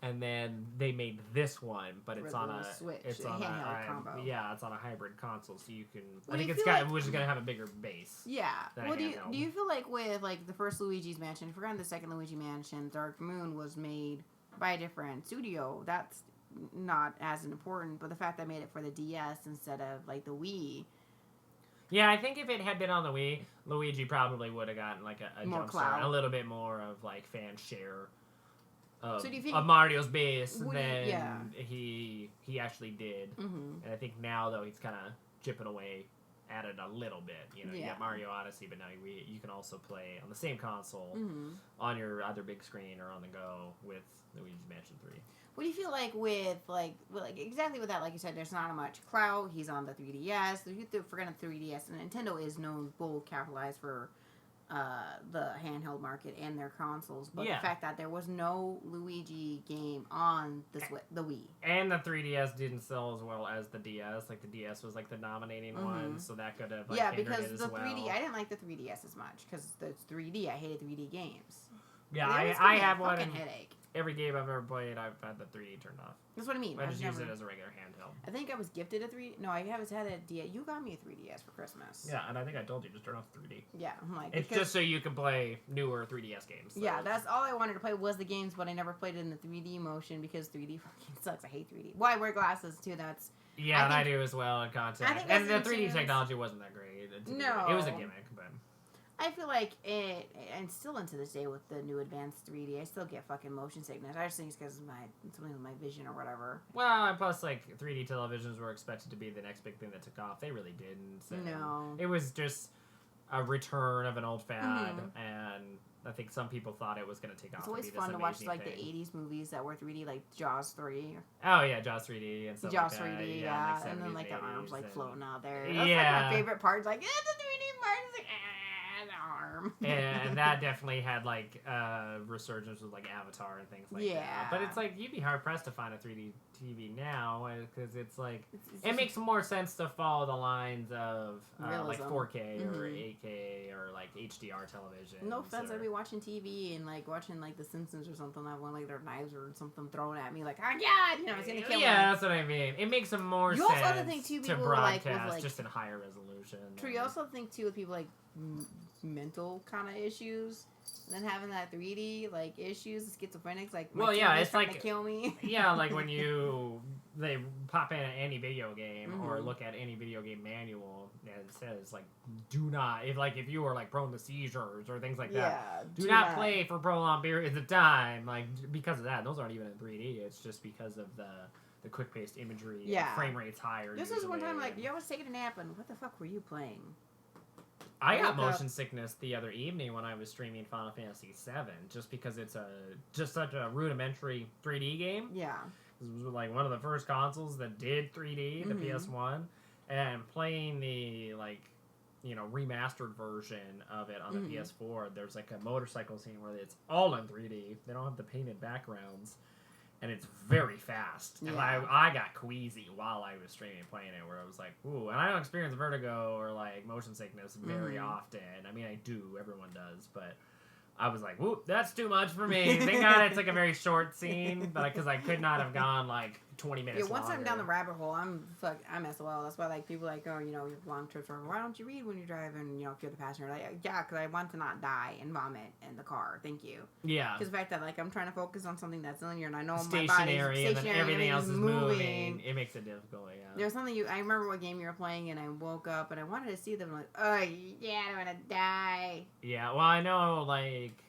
And then they made this one, but it's For on the a Switch, it's a on handheld combo. yeah, it's on a hybrid console, so you can. Well, I think you it's feel got like- which is gonna have a bigger base. Yeah. Than a Well, do handheld. you feel like with like the first Luigi's Mansion, if we're on the second Luigi Mansion, Dark Moon was made by a different studio. That's not as important, but the fact that I made it for the DS instead of like the Wii. Yeah, I think if it had been on the Wii, Luigi probably would have gotten like a More jump start, clout. a little bit more of like fan share of, So do you think- of Mario's base Would than he- he actually did. Mm-hmm. And I think now though he's kind of chipping away at it a little bit. You know, you Yeah. got Mario Odyssey, but now you can also play on the same console Mm-hmm. on your either big screen or on the go with Luigi's Mansion 3. What do you feel like with like exactly with that? Like you said, there's not much clout. He's on the 3DS. If you forget the 3DS, and Nintendo is known both capitalized for the handheld market and their consoles. But Yeah. the fact that there was no Luigi game on the Wii. And the 3DS didn't sell as well as the DS. Like the DS was like the dominating one, so that could have like Yeah, hindered because it as the well. 3D, I didn't like the 3DS as much because the 3D, I hated 3D games. Yeah, They always give I me a have one. fucking headache. Every game I've ever played, I've had the 3D turned off. That's what I mean. I just use never- it as a regular handheld. I think I was gifted a 3D. No, I haven't had a DS. You got me a 3DS for Christmas. Yeah, and I think I told you just turn off 3D. Yeah, I'm like It's because- just so you can play newer 3DS games. So. Yeah, that's all I wanted to play was the games, but I never played it in the 3D motion because 3D fucking sucks. I hate 3D. Well, I wear glasses too. That's Yeah, I and I think- do as well in contact. I think And the that's 3D intense. technology wasn't that great. No. It was a gimmick, but... I feel like it, and still into this day with the new advanced 3D, I still get fucking motion sickness. I just think it's because of something with my vision or whatever. Well, and plus, like, 3D televisions were expected to be the next big thing that took off. They really didn't. So No. It was just a return of an old fad, Mhm. and I think some people thought it was going to take off. It's and always be this fun to watch amazing like thing. the 80s movies that were 3D, like Jaws 3. Oh, yeah, Jaws 3D and stuff Jaws like that. 3D, yeah. and then like the 70s, arms like 80s, floating out there. and- That's like Yeah. my favorite part. It's like, the 3D part is like, the arm. and that definitely had like resurgence with like Avatar and things like Yeah. that. But it's like you'd be hard pressed to find a 3D TV now because it's like It's it just- makes more sense to follow the lines of like Realism. 4K or Mhm. 8K or like HDR television. No offense, I'd be watching TV and like watching like The Simpsons or something. I want like their knives or something thrown at me, like, oh god, you know, it's gonna kill Yeah, them. that's what I mean. It makes some more You sense also have to think, too, to people like, broadcast with, like- just in higher resolution. True. You also think too with people like mental kind of issues, and then having that 3D like issues, schizophrenics, like my Well, yeah, TV is it's trying like- to kill me. Yeah, like when they pop in any video game or Mhm. look at any video game manual and it says like do not if you were like prone to seizures or things like that, Yeah. do not play for prolonged periods of time, like because of that. Those aren't even in 3D. It's just because of the quick paced imagery. and Yeah. frame rates higher. This was one time usually. like you was taking a nap and what the fuck were you playing? I got woke up- motion sickness the other evening when I was streaming Final Fantasy VII, just because it's just such a rudimentary 3D game. Yeah. This was like one of the first consoles that did 3D, the Mhm. PS1, and playing the remastered version of it on the Mhm. PS4. There's like a motorcycle scene where it's all in 3D. They don't have the painted backgrounds, and it's very fast. And Yeah. I got queasy while I was streaming playing it, where I was like, ooh. And I don't experience vertigo or like motion sickness very Mhm. often. I mean, I do. Everyone does, but. I was like, whoop, that's too much for me. Thank God it's like a very short scene, but because I could not have gone like 20 minutes Yeah, once I'm longer. down the rabbit hole, I'm SOL. That's why like people like, oh, you know, long trips or why don't you read when you're driving? You know, if you're the passenger, like, yeah, because I want to not die and vomit in the car. Thank you. Yeah. Because the fact that like I'm trying to focus on something that's linear and I know Stationary, my body's and then everything else is moving. moving. It makes it difficult, yeah. There's something I remember what game you were playing and I woke up and I wanted to see them like, oh yeah, I don't want to die. Yeah, well, I know, like,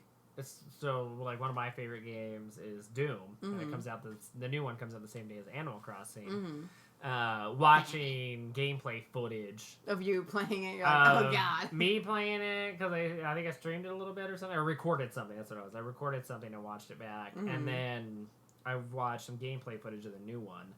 one of my favorite games is Doom. And it Mhm. comes out, the new one comes out the same day as Animal Crossing. Mm-hmm. Watching gameplay footage. Of you playing it, you're like, oh of god. Me playing it, because I think I streamed it a little bit or something, or recorded something, that's what it was. I recorded something and watched it back, Mhm. and then I watched some gameplay footage of the new one.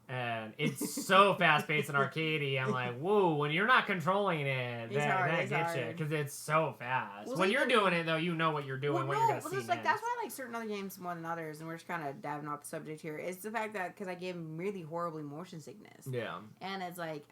And it's so fast-paced and arcadey. I'm like, whoa, when you're not controlling it, It's hard, that it's gets you. hard. Because it's so fast. Well, when like you're the- doing it, though, you know what you're doing, what you're going to see there's, like, that's next. why I like certain other games more than others, and we're just kind of diving off the subject here. It's the fact that, because I gave him really horribly motion sickness. Yeah. And it's like,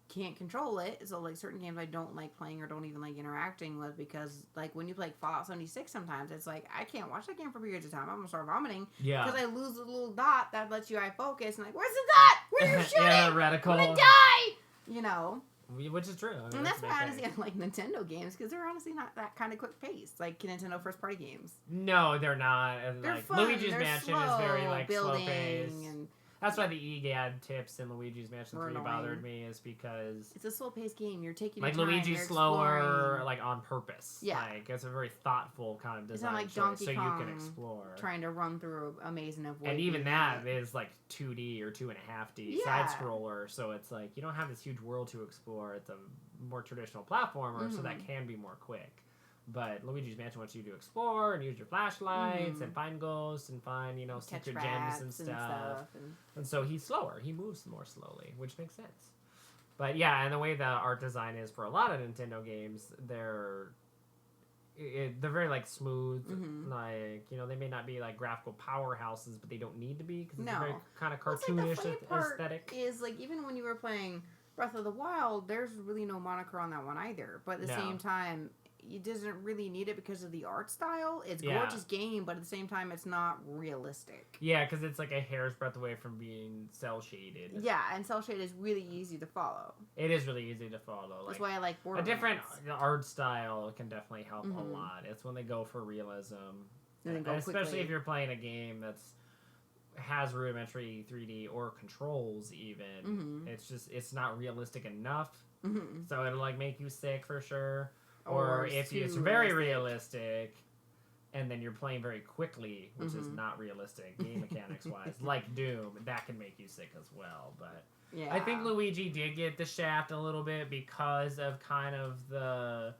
can't control it. So like certain games I don't like playing or don't even like interacting with, because like when you play Fallout 76, sometimes it's like I can't watch that game for periods of time. I'm gonna start vomiting because I lose the little dot that lets you eye focus, and like, where's the dot? Where are you shooting? reticle. I'm gonna die. You know. Which is true. I mean, and that's why honestly I like Nintendo games, because they're honestly not that kind of quick paced like Nintendo first party games. No, they're not. And they're like fun. Luigi's they're Mansion slow, is very like slow paced. and that's why the EGAD tips in Luigi's Mansion 3 annoying. Bothered me, is because it's a slow paced game. You're taking like your time, Luigi's you're slower, exploring. like on purpose. Yeah, like it's a very thoughtful kind of design. It's not like choice, Donkey so Kong you can explore. trying to run through a maze and avoid. And even that is like 2D or 2.5D side scroller, so it's like you don't have this huge world to explore. It's a more traditional platformer, so that can be more quick. But Luigi's Mansion wants you to explore and use your flashlights and find ghosts and find, you know, secret gems and stuff. And so he's slower. He moves more slowly, which makes sense. But yeah, and the way the art design is for a lot of Nintendo games, they're very like smooth. Like, you know, they may not be like graphical powerhouses, but they don't need to be, because it's a very kind of cartoonish aesthetic. Is like, even when you were playing Breath of the Wild, there's really no moniker on that one either. But at the same time, it doesn't really need it because of the art style. It's a gorgeous game, but at the same time, it's not realistic. Yeah, because it's like a hair's breadth away from being cel shaded. Yeah, and cel shaded is really easy to follow. It is really easy to follow. That's why I like Borderlands. A different art style can definitely help a lot. It's when they go for realism, and especially if you're playing a game that's has rudimentary 3D or controls. Even it's not realistic enough, so it'll like make you sick for sure. Or if it's very realistic, and then you're playing very quickly, which is not realistic game mechanics wise, like Doom, that can make you sick as well. But I think Luigi did get the shaft a little bit because of kind of the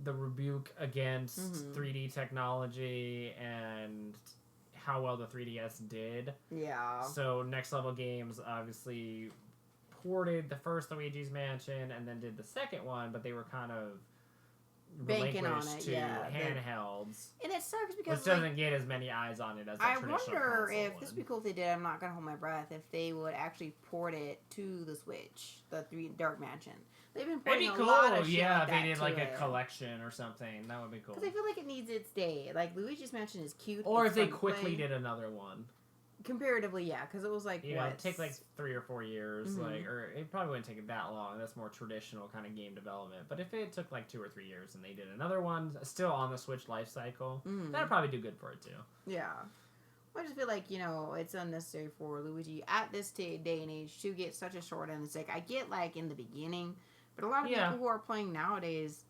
rebuke against 3D technology and how well the 3DS did. Yeah. So Next Level Games obviously ported the first Luigi's Mansion and then did the second one, but they were kind of banking on it, to handhelds. And it sucks because which doesn't get as many eyes on it as a traditional console. I wonder if this would be cool if they did. I'm not gonna hold my breath. If they would actually port it to the Switch, the Dark Mansion. They've been porting a lot of shit like that. If they did like a collection or something, that would be cool. Because I feel like it needs its day. Like Luigi's Mansion is cute. Or if they quickly did another one. Comparatively, yeah, because it was like it'd take like 3 or 4 years, like, or it probably wouldn't take it that long. That's more traditional kind of game development. But if it took like 2 or 3 years and they did another one, still on the Switch life cycle, that'd probably do good for it too. Yeah, I just feel like, you know, it's unnecessary for Luigi at this day and age to get such a short end of the stick. I get like in the beginning, but a lot of people who are playing nowadays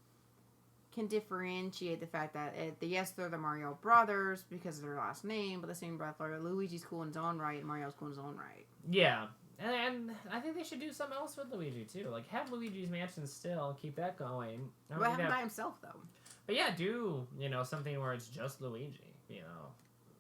can differentiate the fact that yes, they're the Mario brothers because of their last name, but the same breath, like Luigi's cool in his own right and Mario's cool in his own right. Yeah, and I think they should do something else with Luigi too. Like have Luigi's Mansion still, keep that going. But have him by himself though. But yeah, do something where it's just Luigi.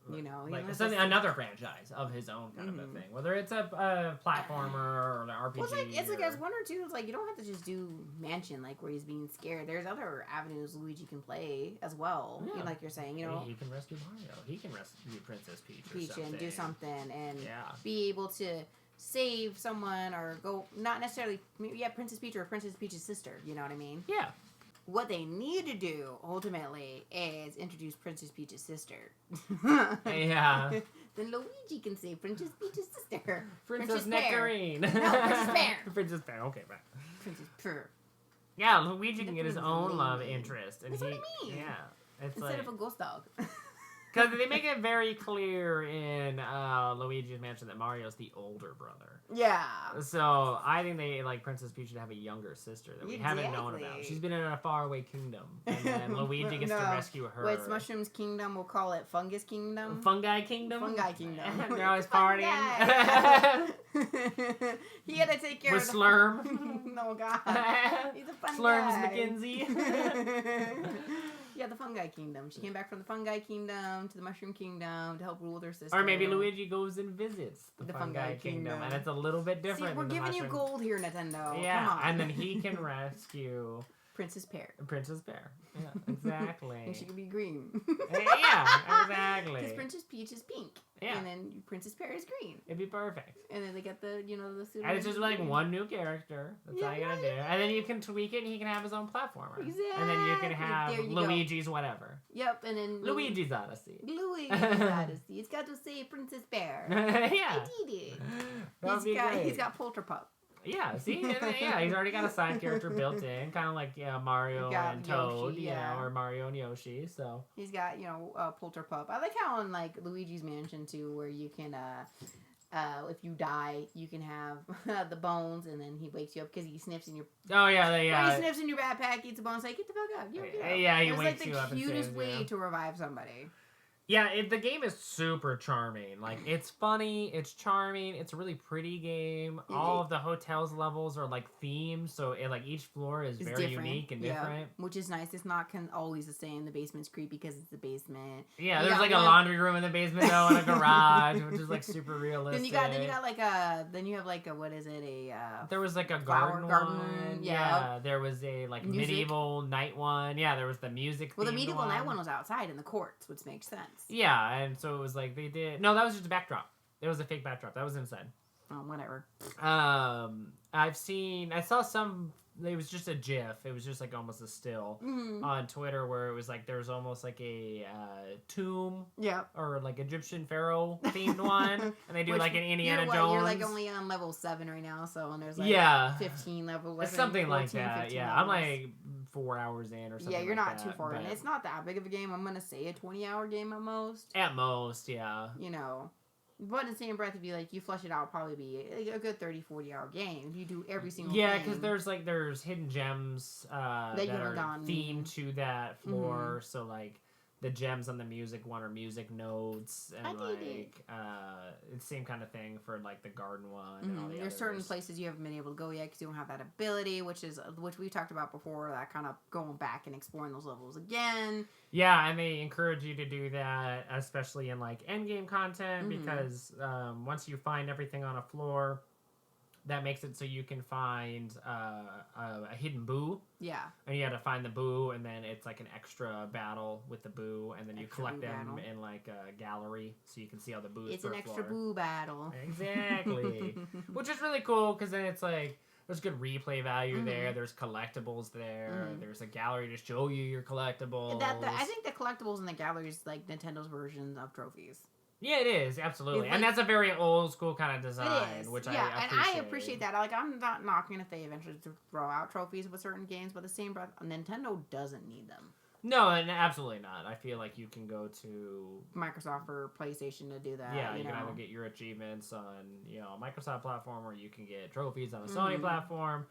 Like another franchise of his own kind of a thing, whether it's a platformer or an RPG. Well, it's like as one or two. It's like you don't have to just do Mansion, like where he's being scared. There's other avenues Luigi can play as well. Yeah. Like you're saying, he can rescue Mario. He can rescue Princess Peach and do something and be able to save someone or go not necessarily Princess Peach or Princess Peach's sister. You know what I mean? Yeah. What they need to do, ultimately, is introduce Princess Peach's sister. Yeah. Then Luigi can say Princess Peach's sister. Princess Nectarine. No, Princess Pear. Princess Pear, okay, right. Princess Pear. Yeah, Luigi can get his own love interest. And That's what I mean. Yeah. Instead of a ghost dog. Because they make it very clear in Luigi's Mansion that Mario's the older brother. Yeah. So I think they Princess Peach should have a younger sister that we haven't known about. She's been in a faraway kingdom, and then Luigi gets to rescue her. It's Mushroom's Kingdom. We'll call it Fungus Kingdom. Fungi Kingdom. Fungi Kingdom. They're always partying. He had to take care of Slurm. No God. He's a fun Slurm's guy. McKenzie. Yeah, the Fungi Kingdom. She came back from the Fungi Kingdom to the Mushroom Kingdom to help rule their sister. Or maybe Luigi goes and visits the Fungi Kingdom, and it's a little bit different. See, we're giving you gold here, Nintendo. Yeah, come on. And then he can rescue Princess Pear. Princess Pear. Yeah, exactly. And she could be green. Yeah, exactly. Because Princess Peach is pink. Yeah. And then Princess Pear is green. It'd be perfect. And then they get the, the... And it's just like one new character. That's all you gotta do. And then you can tweak it and he can have his own platformer. Exactly. And then you can have Luigi's whatever. Yep, and then... Luigi's Odyssey. Luigi's Odyssey. It's got to say Princess Pear. Yeah. I did it. That would be great. He's got Polterpup. Yeah, see? Yeah, he's already got a side character built in. Kind of like Mario and Toad, Yoshi, yeah. or Mario and Yoshi, so. He's got, Polterpup. I like how in, like, Luigi's Mansion, too, where you can, if you die, you can have the bones, and then he wakes you up because he sniffs in your... Oh, yeah, he sniffs in your backpack, eats the bones, like, get the fuck up. Get up. Yeah, he wakes you up. It's like the cutest way to revive somebody. Yeah, the game is super charming. Like, it's funny, it's charming, it's a really pretty game. All of the hotels levels are, like, themed, so each floor is very unique and different. Which is nice. It's not always the same. The basement's creepy because it's the basement. Yeah, there's, like, a laundry room in the basement, though, and a garage, which is, like, super realistic. Then you have, like, a, what is it, there was, like, a garden one. Yeah, there was a, like, medieval night one. Yeah, there was the music Well, the medieval night one was outside in the courts, which makes sense. Yeah, and so it was like they did... No, that was just a backdrop. It was a fake backdrop. That was inside. Oh, whatever. I saw some... It was just a GIF. It was just like almost a still on Twitter where it was like there was almost like a tomb. Yeah. Or like Egyptian pharaoh themed one. And they do like an Indiana Jones. You're like only on level 7 right now, so and there's like 15 levels. It's something 14, like that. Yeah, levels. I'm like 4 hours in or something. Yeah, you're like not that, too far in. It's not that big of a game. I'm gonna say a 20-hour game at most. At most, yeah. But in the same breath, if you you flush it out, probably be a good 30-40 hour game. If you do every single thing. Yeah, because there's hidden gems that are gone. themed to that floor. So like the gems on the music one are music notes, and it's the same kind of thing for like the garden one. And all the There's certain places you haven't been able to go yet because you don't have that ability, which we talked about before. That kind of going back and exploring those levels again. Yeah, and they encourage you to do that, especially in like end game content, because once you find everything on a floor, that makes it so you can find a hidden boo. Yeah. And you have to find the boo, and then it's like an extra battle with the boo, and then you collect them in like a gallery, so you can see all the boos. It's an extra boo battle. Exactly. Which is really cool, because then it's like, there's good replay value there. There's collectibles there. There's a gallery to show you your collectibles. I think the collectibles in the gallery is like Nintendo's version of trophies. Yeah, it is, absolutely. And that's a very old school kind of design, which I appreciate. And I appreciate that. Like, I'm not knocking if they eventually throw out trophies with certain games, but the same breath, Nintendo doesn't need them. No, and absolutely not. I feel like you can go to Microsoft or PlayStation to do that. Yeah, you can either get your achievements on a Microsoft platform, or you can get trophies on a Sony platform.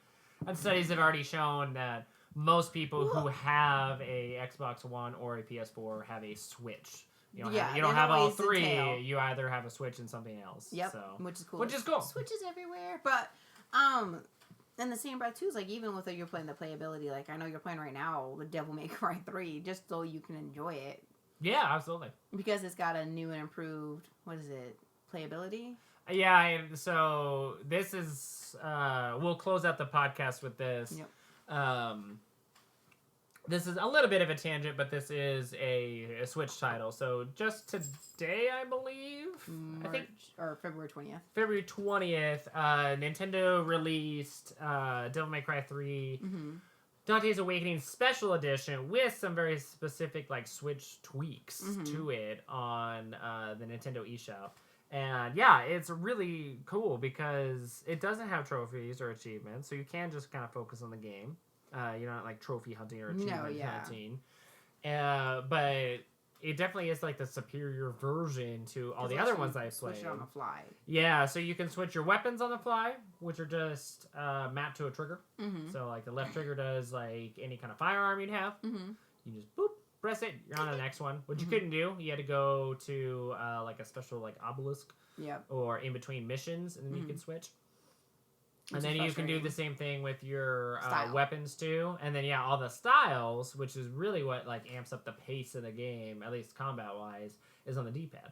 And studies have already shown that most people who have a Xbox One or a PS4 have a Switch. You don't have all three. You either have a Switch and something else. Yep, so. which is cool. Which is cool. Switches everywhere, but in the same breath too, is like even with you're playing the playability, like I know you're playing right now the Devil May Cry 3, just so you can enjoy it. Yeah, absolutely. Because it's got a new and improved playability. Yeah, so this is we'll close out the podcast with this. Yep. This is a little bit of a tangent, but this is a Switch title. So just today, I believe, February 20th. February 20th, Nintendo released Devil May Cry 3 Dante's Awakening Special Edition with some very specific Switch tweaks to it on the Nintendo eShop. And yeah, it's really cool because it doesn't have trophies or achievements, so you can just kind of focus on the game. You're not trophy hunting or achievement hunting. But it definitely is the superior version to all the other ones I've played. Switch it on the fly. Yeah, so you can switch your weapons on the fly, which are just mapped to a trigger. So the left trigger does any kind of firearm you'd have. You just boop, press it, you're on the next one. What you couldn't do, you had to go to a special obelisk. Or in between missions, and then you can switch. And then you can do the same thing with your weapons too. And then all the styles, which is really what amps up the pace of the game, at least combat wise, is on the D-pad.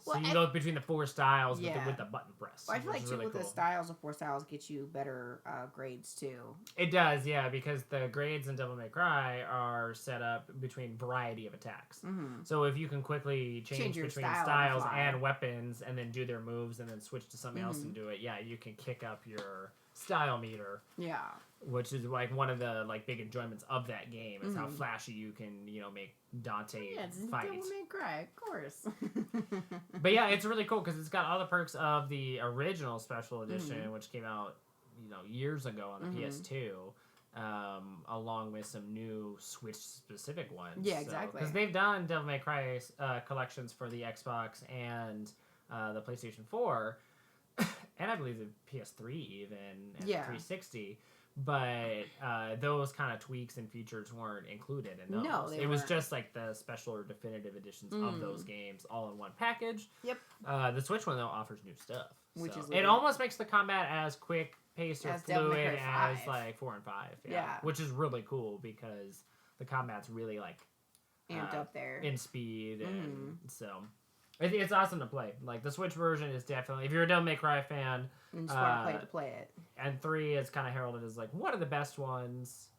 So you can go between the 4 styles with the button press. Well, I feel like, too, really with the styles, the 4 styles get you better grades, too. It does, yeah, because the grades in Devil May Cry are set up between variety of attacks. Mm-hmm. So if you can quickly change between styles and weapons and then do their moves and then switch to something else and do it, yeah, you can kick up your style meter. Yeah. Which is like one of the like big enjoyments of that game is how flashy you can, make Dante fight. Devil May Cry, of course. But yeah, it's really cool because it's got all the perks of the original special edition, which came out, years ago on the PS2, along with some new Switch-specific ones. Yeah, exactly. Because they've done Devil May Cry collections for the Xbox and the PlayStation 4, and I believe the PS3 even, and the 360. But those kind of tweaks and features weren't included in those. No, it was just like the special or definitive editions of those games all in one package. Yep. The Switch one, though, offers new stuff. Which is it almost makes the combat as quick paced or fluid as like 4 and 5. Yeah. Which is really cool because the combat's really like amped up there in speed, and so it's awesome to play. Like the Switch version is definitely, if you're a Devil May Cry fan, and just want to play it. And 3 is kind of heralded as like one of the best ones,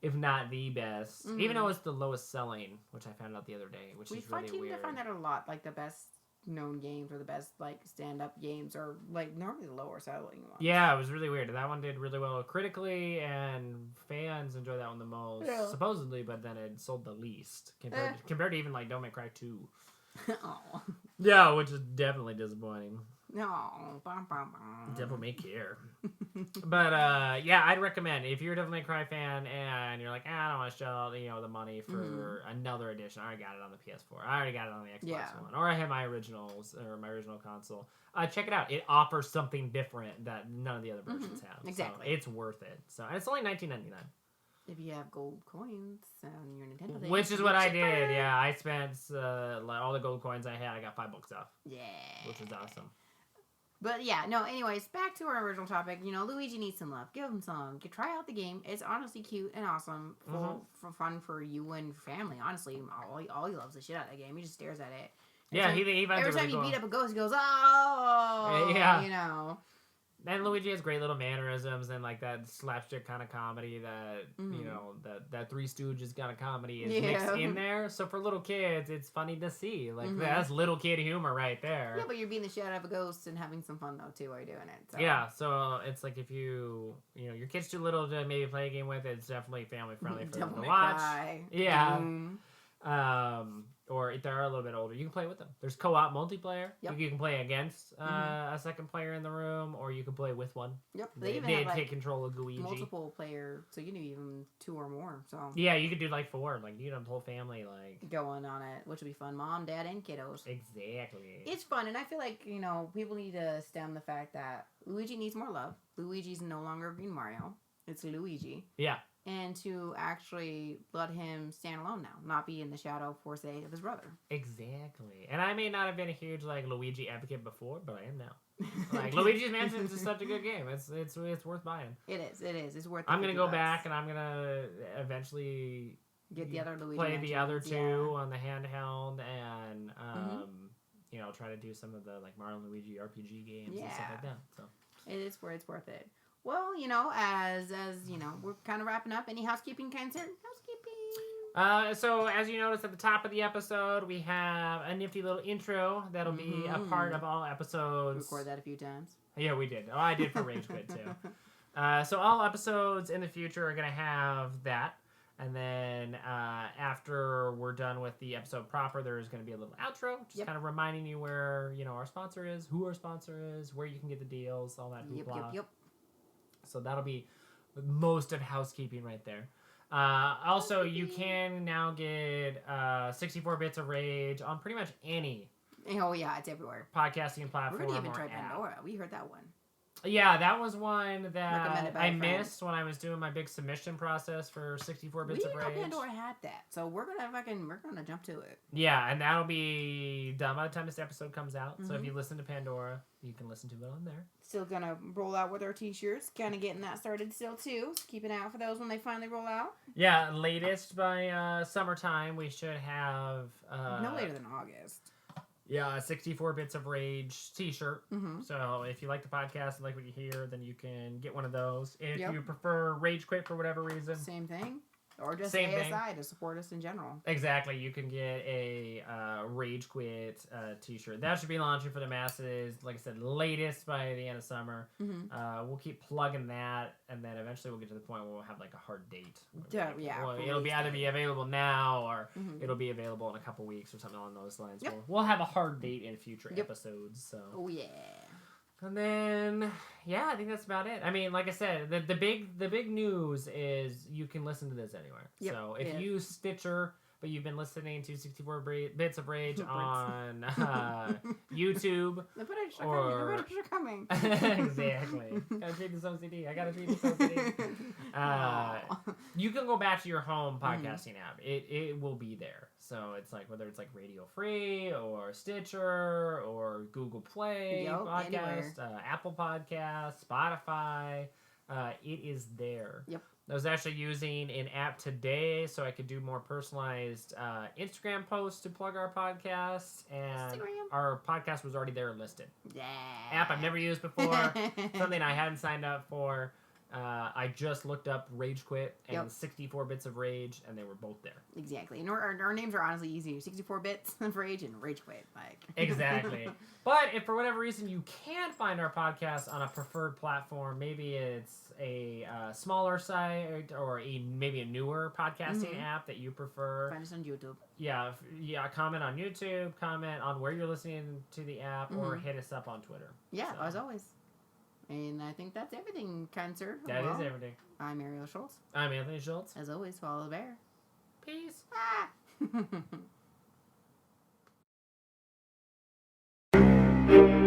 if not the best. Even though it's the lowest selling, which I found out the other day, which is really weird. I find that a lot. Like the best known games or the best like stand-up games are like normally the lower selling ones. Yeah, it was really weird. That one did really well critically, and fans enjoyed that one the most, supposedly. But then it sold the least compared to even like Devil May Cry 2. Oh. Yeah, which is definitely disappointing. No, Devil May Care. But yeah, I'd recommend if you're a Devil May Cry fan and you're like, I don't want to shell out the money for another edition. I already got it on the PS4. I already got it on the Xbox One, or I have my original console. Check it out. It offers something different that none of the other versions have. Exactly. So it's worth it. So and it's only $19.99. If you have gold coins on your Nintendo thing. Which is what I did. Yeah, I spent all the gold coins I had. I got $5 off. Yeah. Which was awesome. But yeah, no, anyways, back to our original topic. Luigi needs some love. Give him some. Try out the game. It's honestly cute and awesome. For fun for you and family. Honestly, all he loves the shit out of that game. He just stares at it. Every time you beat up a ghost, he goes, oh! Yeah. And Luigi has great little mannerisms and like that slapstick kind of comedy that that Three Stooges kind of comedy is mixed in there. So for little kids, it's funny to see. Like that's little kid humor right there. Yeah, but you're beating the shit out of a ghost and having some fun though too while you're doing it. So. Yeah, so it's like if your kid's too little to maybe play a game with, it's definitely family friendly for them to watch. Yeah. Or if they're a little bit older, you can play with them. There's co-op multiplayer. Yep. You can play against a second player in the room, or you can play with one. Yep. They even have, take control of Luigi. Multiple player, so you can do even 2 or more. So yeah, you could do like 4. Like you can have the whole family going on it, which would be fun. Mom, dad, and kiddos. Exactly. It's fun, and I feel like people need to stem the fact that Luigi needs more love. Luigi's no longer Green Mario. It's Luigi. Yeah. And to actually let him stand alone now, not be in the shadow, for say, of his brother. Exactly. And I may not have been a huge Luigi advocate before, but I am now. Luigi's Mansion is just such a good game. It's worth buying. It is. It's worth. I'm gonna go back and I'm gonna eventually get the other Luigi. Play the other 2 on the handheld and try to do some of the Mario and Luigi RPG games and stuff like that. So it's worth it. Well, as we're kind of wrapping up. Any housekeeping concern? So as you noticed at the top of the episode, we have a nifty little intro that'll be a part of all episodes. Record that a few times. Yeah, we did. Oh, I did for Rage Quit too. So all episodes in the future are gonna have that, and then after we're done with the episode proper, there's gonna be a little outro, just kind of reminding you where our sponsor is, who our sponsor is, where you can get the deals, all that hoopla. Yep. So that'll be most of housekeeping right there. Also, you can now get 64 Bits of Rage on pretty much any. Oh, yeah, it's everywhere. Podcasting platform. We're going to even try Pandora. We heard that one. Yeah, that was one that I missed when I was doing my big submission process for 64 Bits of Rage. We didn't know Pandora had that, so we're gonna jump to it. Yeah, and that'll be done by the time this episode comes out. So if you listen to Pandora, you can listen to it on there. Still gonna roll out with our t-shirts, kind of getting that started still too. So keep an eye out for those when they finally roll out. Yeah, latest by summertime we should have. No later than August. Yeah, 64 Bits of Rage t-shirt. Mm-hmm. So if you like the podcast and like what you hear, then you can get one of those. If Yep. you prefer Rage Quit for whatever reason. Same thing. Or just Same ASI thing. to support us in general. Exactly. You can get a Rage Quit t-shirt. That should be launching for the masses, like I said, latest by the end of summer. Mm-hmm. We'll keep plugging that, and then eventually we'll get to the point where we'll have like a hard date. Yeah. It'll be either be available now or Mm-hmm. it'll be available in a couple weeks or something along those lines. Yep. We'll have a hard date in future Yep. episodes. So. Oh yeah. And then, yeah, I think that's about it. I mean, like I said, the big news is you can listen to this anywhere. Yep. So if you use Stitcher, but you've been listening to 64 Bits of Rage on YouTube. The footage are coming. Exactly. Gotta treat this OCD. I gotta treat this OCD. You can go back to your home podcasting app. It will be there. So it's like whether it's like Radio Free or Stitcher or Google Play Podcast, Apple Podcast, Spotify. It is there. Yep. I was actually using an app today so I could do more personalized Instagram posts to plug our podcast, and our podcast was already there listed. Yeah. App I've never used before, something I hadn't signed up for. I just looked up Rage Quit and 64 Bits of Rage, and they were both there. Exactly. And our names are honestly easy. 64 Bits of Rage and Rage Quit. Like. Exactly. But if for whatever reason you can't find our podcast on a preferred platform, maybe it's a smaller site or maybe a newer podcasting app that you prefer. Find us on YouTube. Yeah. Comment on YouTube, comment on where you're listening to the app, or hit us up on Twitter. Yeah, as always. And I think that's everything, kind sir. That is everything. I'm Ariel Schultz. I'm Anthony Schultz. As always, follow the bear. Peace. Ah!